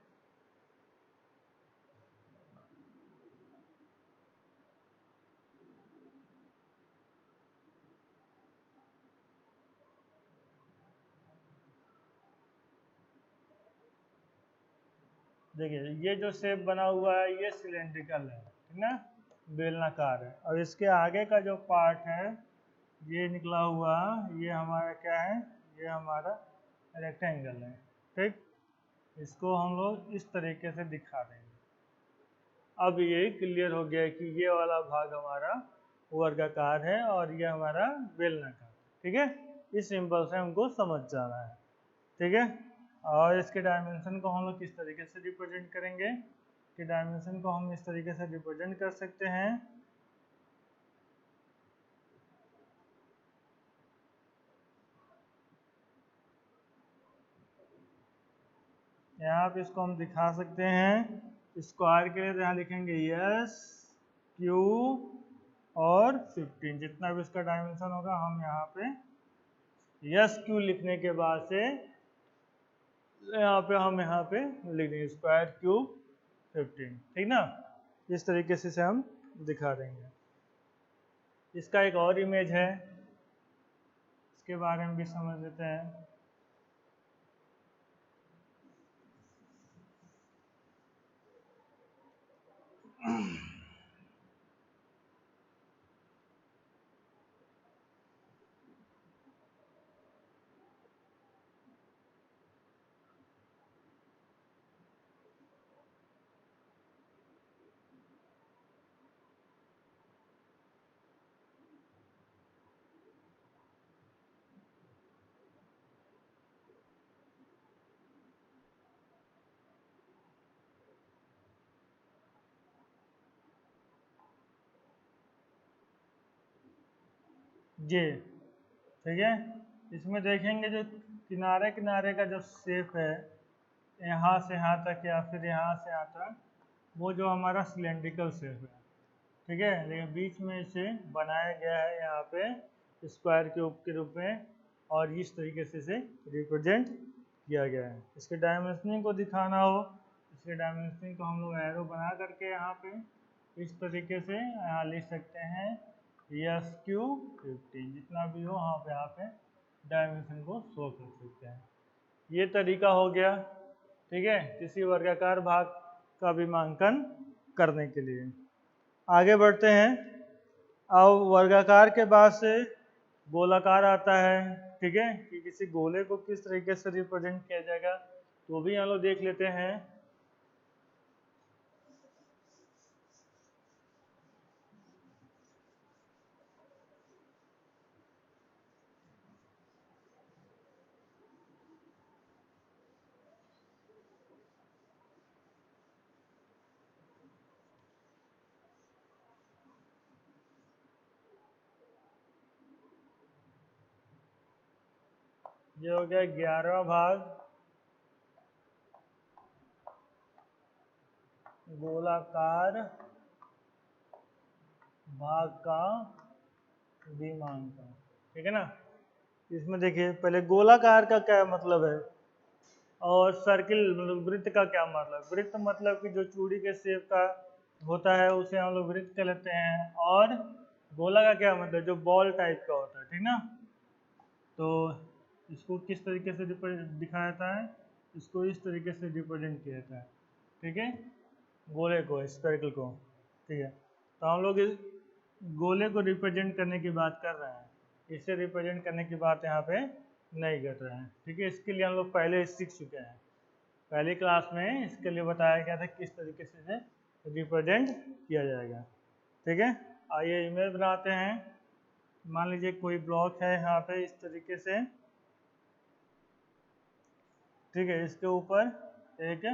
देखिए ये जो शेप बना हुआ है ये सिलेंड्रिकल है, ठीक ना, बेलनाकार है, और इसके आगे का जो पार्ट है ये निकला हुआ, ये हमारा क्या है, ये हमारा रेक्टेंगल है, ठीक। इसको हम लोग इस तरीके से दिखा देंगे। अब ये क्लियर हो गया कि ये वाला भाग हमारा वर्गाकार है और ये हमारा बेलनाकार, ठीक है। इस सिंबल से हमको समझ जाना है, ठीक है। और इसके डायमेंशन को हम लोग किस तरीके से रिप्रेजेंट करेंगे, कि डायमेंशन को हम इस तरीके से रिप्रेजेंट कर सकते हैं। यहाँ पे इसको हम दिखा सकते हैं, स्क्वायर के लिए तो यहाँ लिखेंगे यस क्यू और 15, जितना भी इसका डायमेंशन होगा हम यहाँ पे यस क्यू लिखने के बाद से हम यहाँ पे लिख देंगे स्क्वायर क्यूब 15, ठीक ना। इस तरीके से हम दिखा देंगे। इसका एक और इमेज है, इसके बारे में भी समझ लेते हैं। जी ठीक है, इसमें देखेंगे जो किनारे किनारे का जो शेप है, यहाँ से यहाँ तक या फिर यहाँ से यहाँ तक, वो जो हमारा सिलेंड्रिकल शेप है, ठीक है। लेकिन बीच में इसे बनाया गया है यहाँ पे स्क्वायर क्यूब के रूप में, और इस तरीके से इसे रिप्रेजेंट किया गया है। इसके डायमेंशनिंग को दिखाना हो, इसके डायमेंशनिंग को हम लोग एरो बना करके यहाँ पे इस तरीके से यहाँ लिख सकते हैं यस क्यू 15, जितना भी हो यहाँ पे डायमेंशन को शो कर सकते हैं। ये तरीका हो गया, ठीक है, किसी वर्गाकार भाग का विमांकन करने के लिए। आगे बढ़ते हैं। अब वर्गाकार के बाद से गोलाकार आता है, ठीक है, कि किसी गोले को किस तरीके से रिप्रेजेंट किया जाएगा, तो भी हम लोग देख लेते हैं। ये हो गया 11वां भाग, गोलाकार भाग का विमांकन, ठीक है ना। इसमें देखिए पहले गोलाकार का क्या मतलब है, और सर्किल मतलब वृत्त का क्या मतलब, वृत्त मतलब कि जो चूड़ी के शेप का होता है उसे हम लोग वृत्त कहते हैं। और गोला का क्या मतलब, जो बॉल टाइप का होता है, ठीक ना। तो इसको किस तरीके से दिखाया जाता है, इसको इस तरीके से रिप्रेजेंट किया जाता है, ठीक है, गोले को, स्फेरिकल को, ठीक है। तो हम लोग इस गोले को रिप्रेजेंट करने की बात कर रहे हैं, इसे रिप्रेजेंट करने की बात यहाँ पे नहीं कर रहे हैं, ठीक है। इसके लिए हम लोग पहले सीख चुके हैं, पहली क्लास में इसके लिए बताया गया था किस तरीके से रिप्रेजेंट किया जाएगा, ठीक है। आइए इमेज बनाते हैं। मान लीजिए कोई ब्लॉक है यहाँ पे इस तरीके से, ठीक है, इसके ऊपर एक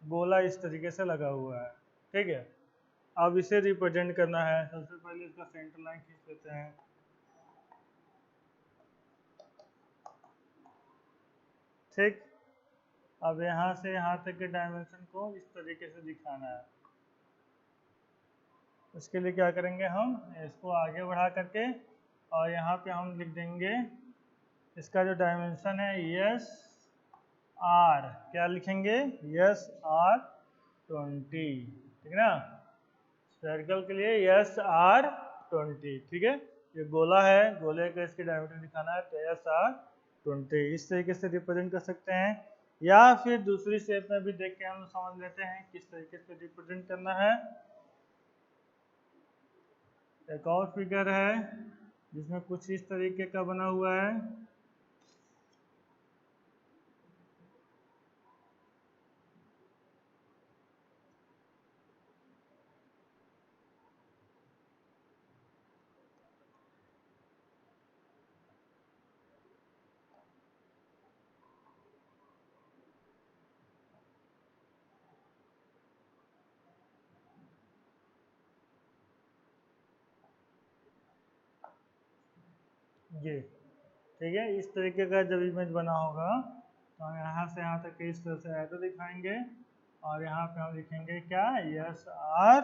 गोला इस तरीके से लगा हुआ है, ठीक है। अब इसे रिप्रेजेंट करना है, सबसे पहले इसका सेंटर लाइन खींच लेते हैं, ठीक। अब यहाँ से यहाँ तक के डायमेंशन को इस तरीके से दिखाना है। उसके लिए क्या करेंगे, हम इसको आगे बढ़ा करके और यहाँ पे हम लिख देंगे इसका जो डायमेंशन है यस आर, क्या लिखेंगे, यस आर 20, ठीक ना। सर्कल के लिए यस आर 20, ठीक है। ये गोला है, गोले का इसके डायमीटर दिखाना है, तो यस आर 20 इस तरीके से रिप्रेजेंट कर सकते हैं। या फिर दूसरी शेप में भी देख के हम समझ लेते हैं किस तरीके से रिप्रेजेंट करना है। एक और फिगर है जिसमें कुछ इस तरीके का बना हुआ है, ये, ठीक है। इस तरीके का जब इमेज बना होगा तो हम यहाँ से यहाँ तक इस तरह से एरो दिखाएंगे और यहाँ पे हम लिखेंगे क्या, यस आर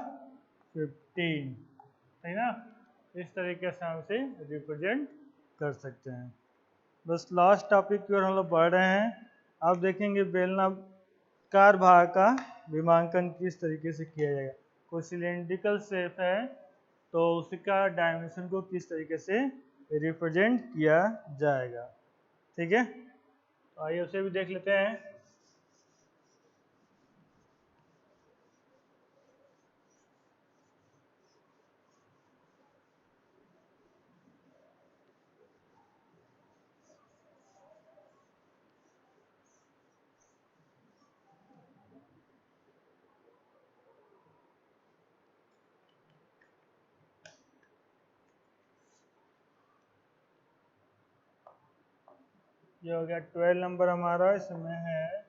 15, ठीक ना। इस तरीके से हम इसे रिप्रेजेंट कर सकते हैं। बस लास्ट टॉपिक की ओर हम लोग बढ़ रहे हैं। अब देखेंगे बेलनाकार भाग का विमांकन किस तरीके से किया जाएगा। कोई सिलेंड्रिकल शेप है तो उसका डायमेंशन को किस तरीके से रिप्रेजेंट किया जाएगा, ठीक है। तो आइए उसे भी देख लेते हैं। ये हो गया 12 नंबर हमारा, इसमें है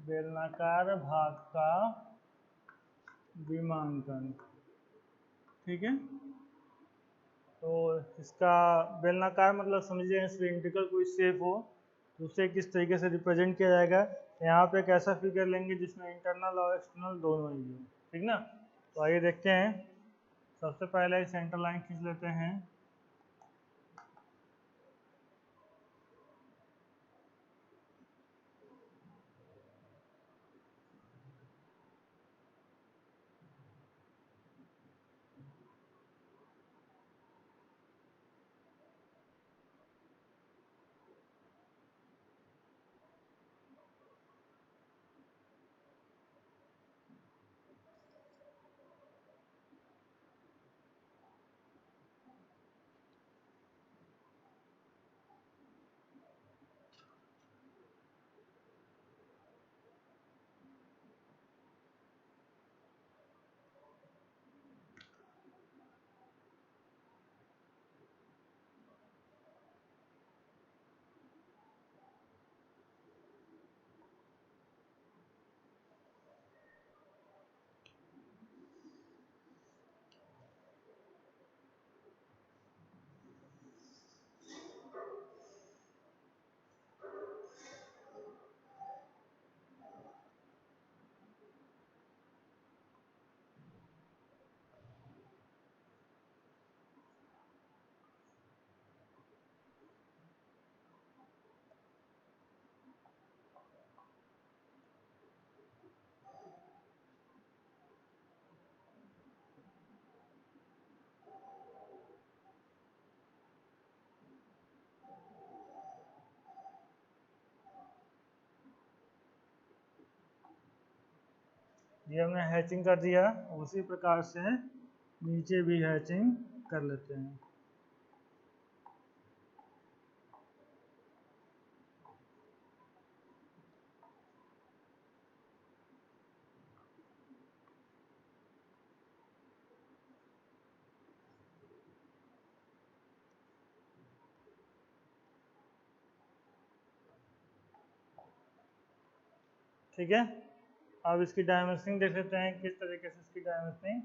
बेलनाकार भाग का विमांकन, ठीक है। तो इसका बेलनाकार मतलब समझिए सिलिंड्रिकल कोई शेप हो तो उसे किस तरीके से रिप्रेजेंट किया जाएगा। यहाँ पे एक ऐसा फिगर लेंगे जिसमें इंटरनल और एक्सटर्नल दोनों ही हो, ठीक ना। तो आइए देखते हैं। सबसे पहले सेंटर लाइन खींच लेते हैं, ये हमने हैचिंग कर दिया, उसी प्रकार से नीचे भी हैचिंग कर लेते हैं। ठीक है, अब इसकी डायमेंशनिंग देख लेते हैं किस तरीके से इसकी डायमेंशनिंग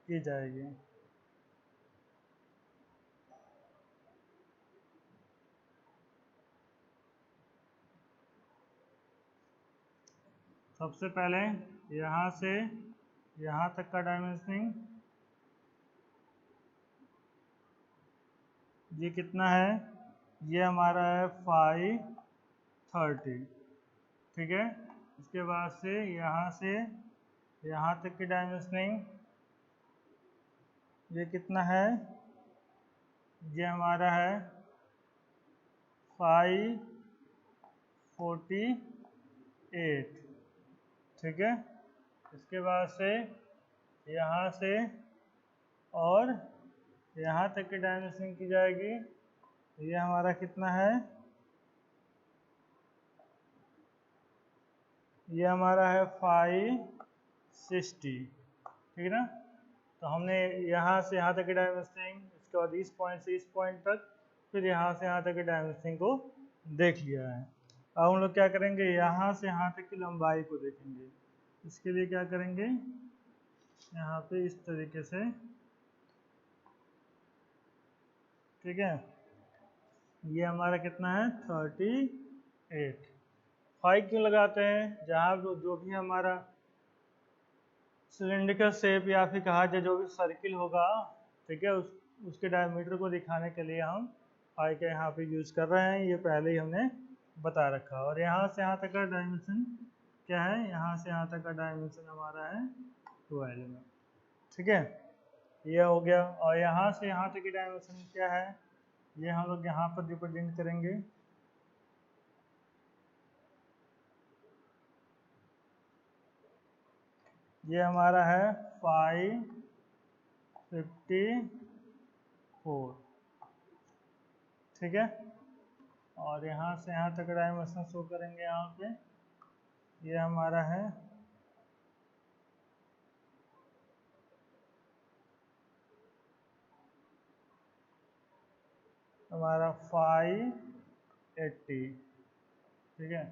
की जाएगी। सबसे पहले यहाँ से यहाँ तक का डायमेंशनिंग, ये कितना है, ये हमारा है 530। ठीक है, इसके बाद से यहाँ तक की डायमेंशनिंग, ये कितना है, ये हमारा है 548। ठीक है, इसके बाद से और यहाँ तक की डायमेंशनिंग की जाएगी, ये हमारा कितना है, ये हमारा है 560। ठीक है ना, तो हमने यहाँ से यहाँ तक की डायमेंशनिंग, इसके बाद इस पॉइंट से इस पॉइंट तक, फिर यहाँ से यहाँ तक की डायमेंशनिंग को देख लिया है। अब हम लोग क्या करेंगे, यहाँ से यहाँ तक की लंबाई को देखेंगे। इसके लिए क्या करेंगे, यहाँ पे इस तरीके से, ठीक है, ये हमारा कितना है 38। 5 क्यों लगाते हैं, जहाँ जो भी हमारा सिलिंड्रिकल शेप या फिर कहा जाए जो भी सर्किल होगा, ठीक है, उसके डायमीटर को दिखाने के लिए हम 5 का यहाँ पे यूज कर रहे हैं। ये पहले ही हमने बता रखा। और यहाँ से यहाँ तक का डायमेंशन क्या है, यहाँ से यहाँ तक का डायमेंशन हमारा है 12 में। ठीक है, ये हो गया। और यहाँ से यहाँ तक की डायमेंशन क्या है, ये हम लोग यहाँ पर रिप्रेजेंट करेंगे। ये हमारा है 554। ठीक है, और यहाँ से यहाँ तक डायमेंशन शो करेंगे। यहाँ पे ये हमारा है हमारा 580। ठीक है,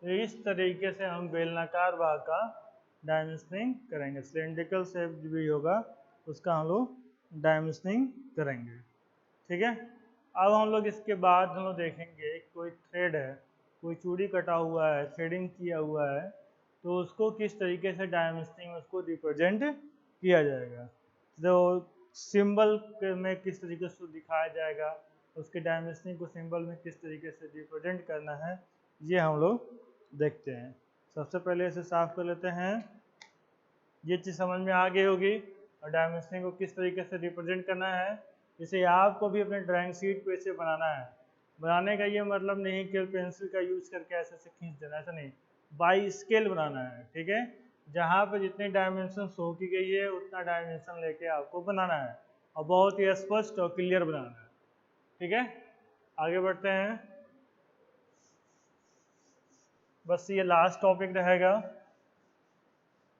तो इस तरीके से हम बेलनाकार भाग का डायमेंशनिंग करेंगे। सिलेंड्रिकल शेप भी होगा उसका हम लोग डायमेंशनिंग करेंगे। ठीक है, अब हम लोग इसके बाद हम लोग देखेंगे कोई थ्रेड है, कोई चूड़ी कटा हुआ है, थ्रेडिंग किया हुआ है, तो उसको किस तरीके से डायमेंशनिंग उसको रिप्रेजेंट किया जाएगा, जो सिंबल में किस तरीके से दिखाया जाएगा, उसके डायमेंशनिंग को सिंबल में किस तरीके से रिप्रेजेंट करना है, ये हम लोग देखते हैं। सबसे पहले इसे साफ कर लेते हैं। ये चीज़ समझ में आ गई होगी, और डायमेंशनिंग को किस तरीके से रिप्रेजेंट करना है। इसे आपको भी अपने ड्राइंग शीट पे से बनाना है। बनाने का ये मतलब नहीं कि पेंसिल का यूज करके ऐसे से खींच देना, ऐसा नहीं, बाई स्केल बनाना है। ठीक है, जहाँ पे जितनी डायमेंशन शो की गई है उतना डायमेंशन लेके आपको बनाना है, और बहुत ही स्पष्ट और क्लियर बनाना है। ठीक है, आगे बढ़ते हैं। बस ये लास्ट टॉपिक रहेगा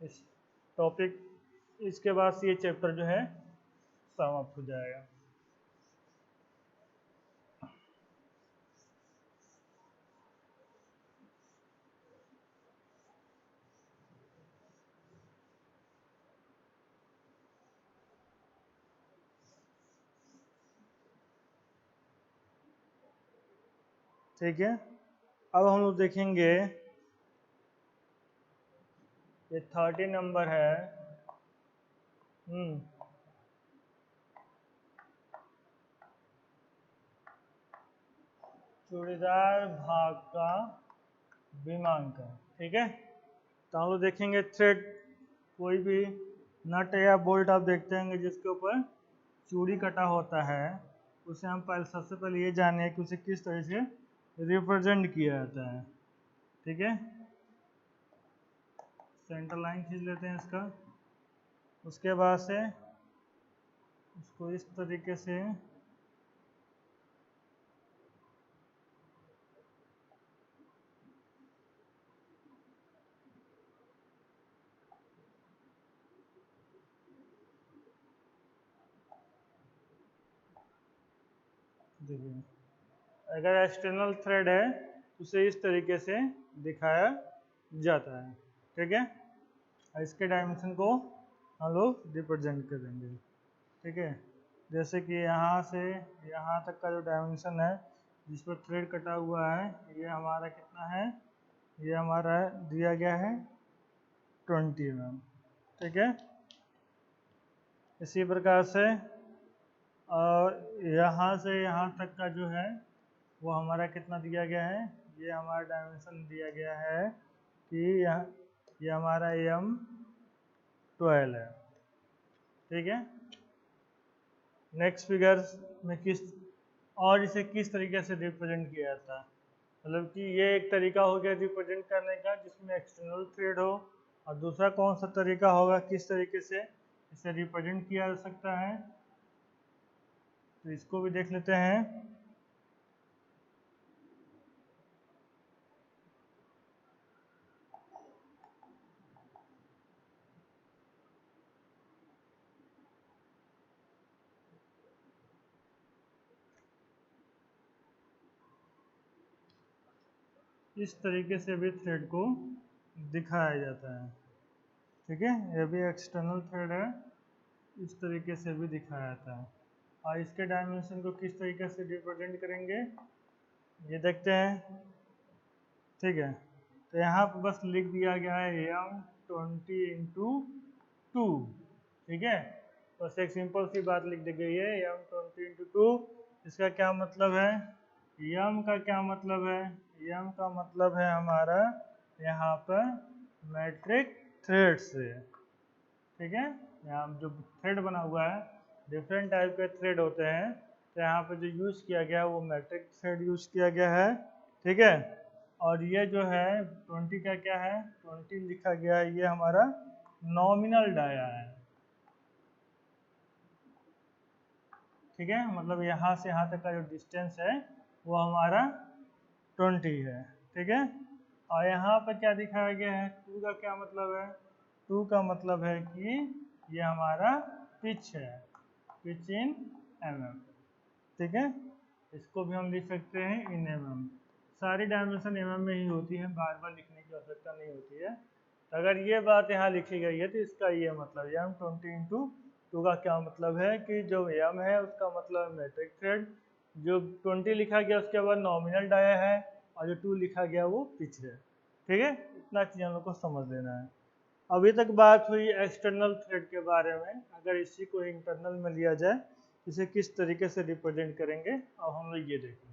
इस टॉपिक, इसके बाद से ये चैप्टर जो है समाप्त हो जाएगा। ठीक है, अब हम लोग देखेंगे ये 30 नंबर है। चूड़ीदार भाग का विमांकन। ठीक है, तो हम लोग देखेंगे थ्रेड, कोई भी नट या बोल्ट आप देखते होंगे जिसके ऊपर चूड़ी कटा होता है, उसे हम सबसे पहले ये जाने कि उसे किस तरह से रिप्रेजेंट किया जाता है। ठीक है, सेंटर लाइन खींच लेते हैं इसका। उसके बाद से इसको इस तरीके से देखिए, अगर एक्सटर्नल थ्रेड है तो उसे इस तरीके से दिखाया जाता है। ठीक है, इसके डायमेंशन को हम लोग रिप्रेजेंट करेंगे। ठीक है, जैसे कि यहाँ से यहाँ तक का जो डायमेंशन है जिस पर थ्रेड कटा हुआ है, ये हमारा कितना है, ये हमारा दिया गया है 20 mm। ठीक है, इसी प्रकार से और यहाँ से यहाँ तक का जो है वो हमारा कितना दिया गया है, ये हमारा डायमेंशन दिया गया है कि ये हमारा M12 है। ठीक है, नेक्स्ट फिगर में और इसे किस तरीके से रिप्रेजेंट किया जाता है, मतलब कि ये एक तरीका हो गया रिप्रेजेंट करने का जिसमें एक्सटर्नल थ्रेड हो, और दूसरा कौन सा तरीका होगा किस तरीके से इसे रिप्रेजेंट किया जा सकता है, तो इसको भी देख लेते हैं। इस तरीके से भी थ्रेड को दिखाया जाता है। ठीक है, ये भी एक्सटर्नल थ्रेड है, इस तरीके से भी दिखाया जाता है। और इसके डायमेंशन को किस तरीके से रिप्रेजेंट करेंगे ये देखते हैं। ठीक है, तो यहाँ पर बस लिख दिया गया है M20 × 2। ठीक है, बस एक सिंपल सी बात लिख दी गई है M20 × 2। इसका क्या मतलब है, M का क्या मतलब है, M का मतलब है हमारा यहाँ पर मैट्रिक थ्रेड से। ठीक है, यहाँ जो थ्रेड बना हुआ है डिफरेंट टाइप के थ्रेड होते हैं, तो यहाँ पर जो यूज़ किया गया है वो मैट्रिक थ्रेड यूज़ किया गया है। ठीक है, और ये जो है 20 का क्या है, 20 लिखा गया है, ये हमारा नॉमिनल डाया है। ठीक है, मतलब यहाँ से यहाँ तक का जो डिस्टेंस है वो हमारा 20 है। ठीक है, और यहाँ पर क्या दिखाया गया है, 2 का क्या मतलब है, 2 का मतलब है कि ये हमारा पिच है, पिच इन mm। ठीक है, इसको भी हम लिख सकते हैं इन mm। सारी डायमेंशन mm में ही होती है, बार बार लिखने की आवश्यकता नहीं होती है। तो अगर ये बात यहाँ लिखी गई है तो इसका ये मतलब M20 × 2 का क्या मतलब है कि जो M है उसका मतलब मैट्रिक थ्रेड, जो 20 लिखा गया उसके बाद नॉमिनल डाया है, और जो 2 लिखा गया वो पिच है। ठीक है, इतना चीज़ हम लोग को समझ लेना है। अभी तक बात हुई एक्सटर्नल थ्रेड के बारे में, अगर इसी को इंटरनल में लिया जाए इसे किस तरीके से रिप्रेजेंट करेंगे अब हम लोग ये देखेंगे।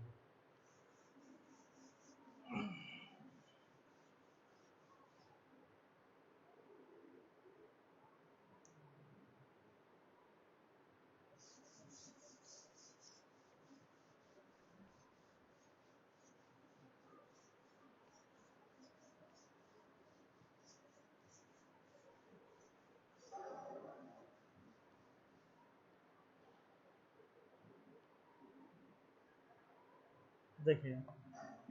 देखिए,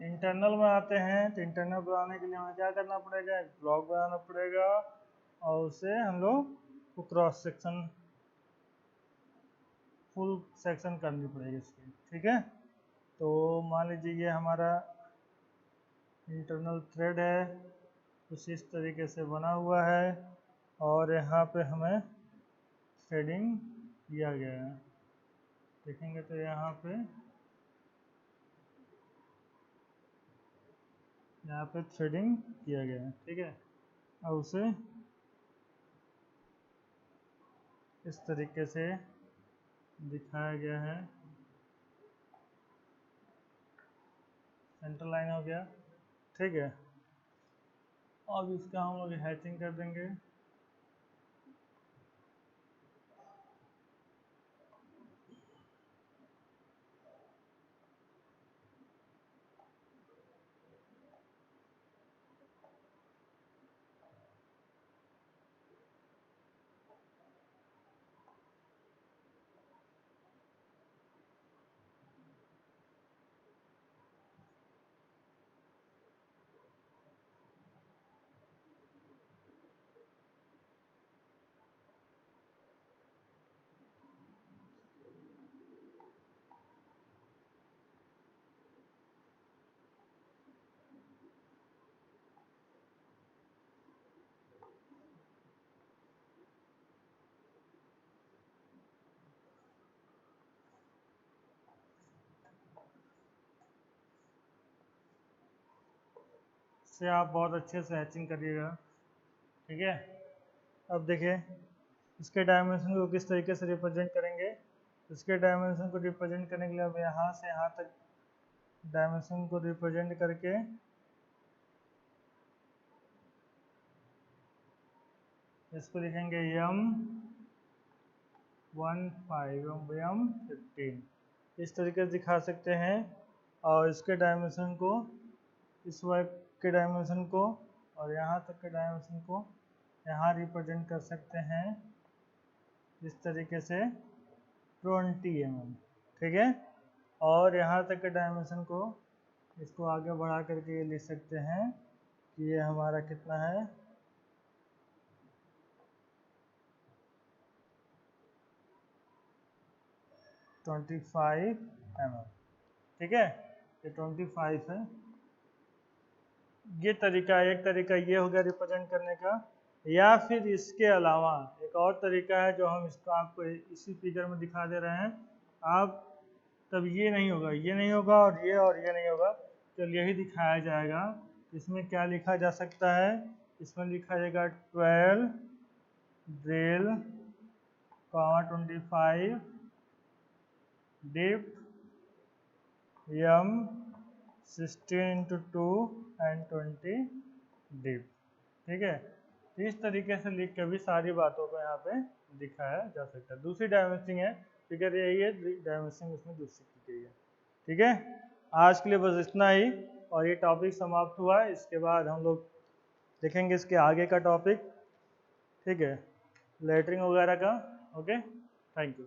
इंटरनल में आते हैं तो इंटरनल बनाने के लिए हमें क्या करना पड़ेगा, एक ब्लॉक बनाना पड़ेगा और उसे हम लोग को क्रॉस सेक्शन फुल सेक्शन करनी पड़ेगी इसकी। ठीक है, तो मान लीजिए ये हमारा इंटरनल थ्रेड है, कुछ इस तरीके से बना हुआ है और यहाँ पे हमें थ्रेडिंग किया गया है। देखेंगे तो यहाँ पे थ्रेडिंग किया गया है। ठीक है, और उसे इस तरीके से दिखाया गया है, सेंटर लाइन हो गया। ठीक है, अब इसका हम लोग हैचिंग कर देंगे। से आप बहुत अच्छे से हैचिंग करिएगा। ठीक है, अब देखिए इसके डायमेंशन को किस तरीके से रिप्रेजेंट करेंगे। इसके डायमेंशन को रिप्रेजेंट करने के लिए अब यहाँ से यहाँ तक डायमेंशन को रिप्रेजेंट करके इसको लिखेंगे M15 इस तरीके से दिखा सकते हैं। और इसके डायमेंशन को, इस वर्ग के डायमेंशन को और यहाँ तक के डायमेंशन को यहाँ रिप्रेजेंट कर सकते हैं इस तरीके से 20 mm। ठीक है, और यहाँ तक के डायमेंशन को इसको आगे बढ़ा करके ये लिख सकते हैं कि ये हमारा कितना है 25 mm। ठीक है, ये 25 है। ये तरीका, एक तरीका ये हो गया रिप्रेजेंट करने का। या फिर इसके अलावा एक और तरीका है जो हम इसको आपको इसी फिगर में दिखा दे रहे हैं। आप तब ये नहीं होगा, ये नहीं होगा और ये नहीं होगा, तो यही दिखाया जाएगा। इसमें क्या लिखा जा सकता है, इसमें लिखा जाएगा 12 drill 25 dip M 16x2 and 20 dip. ठीक है, इस तरीके से लिख के भी सारी बातों को यहाँ पे दिखाया जा सकता है। दूसरी डायमेंशनिंग है, फिगर यही है, डायमेंशनिंग उसमें दूसरी की गई है। ठीक है, आज के लिए बस इतना ही और ये टॉपिक समाप्त हुआ है। इसके बाद हम लोग देखेंगे इसके आगे का टॉपिक। ठीक है, लेटरिंग वगैरह का। Okay, thank you.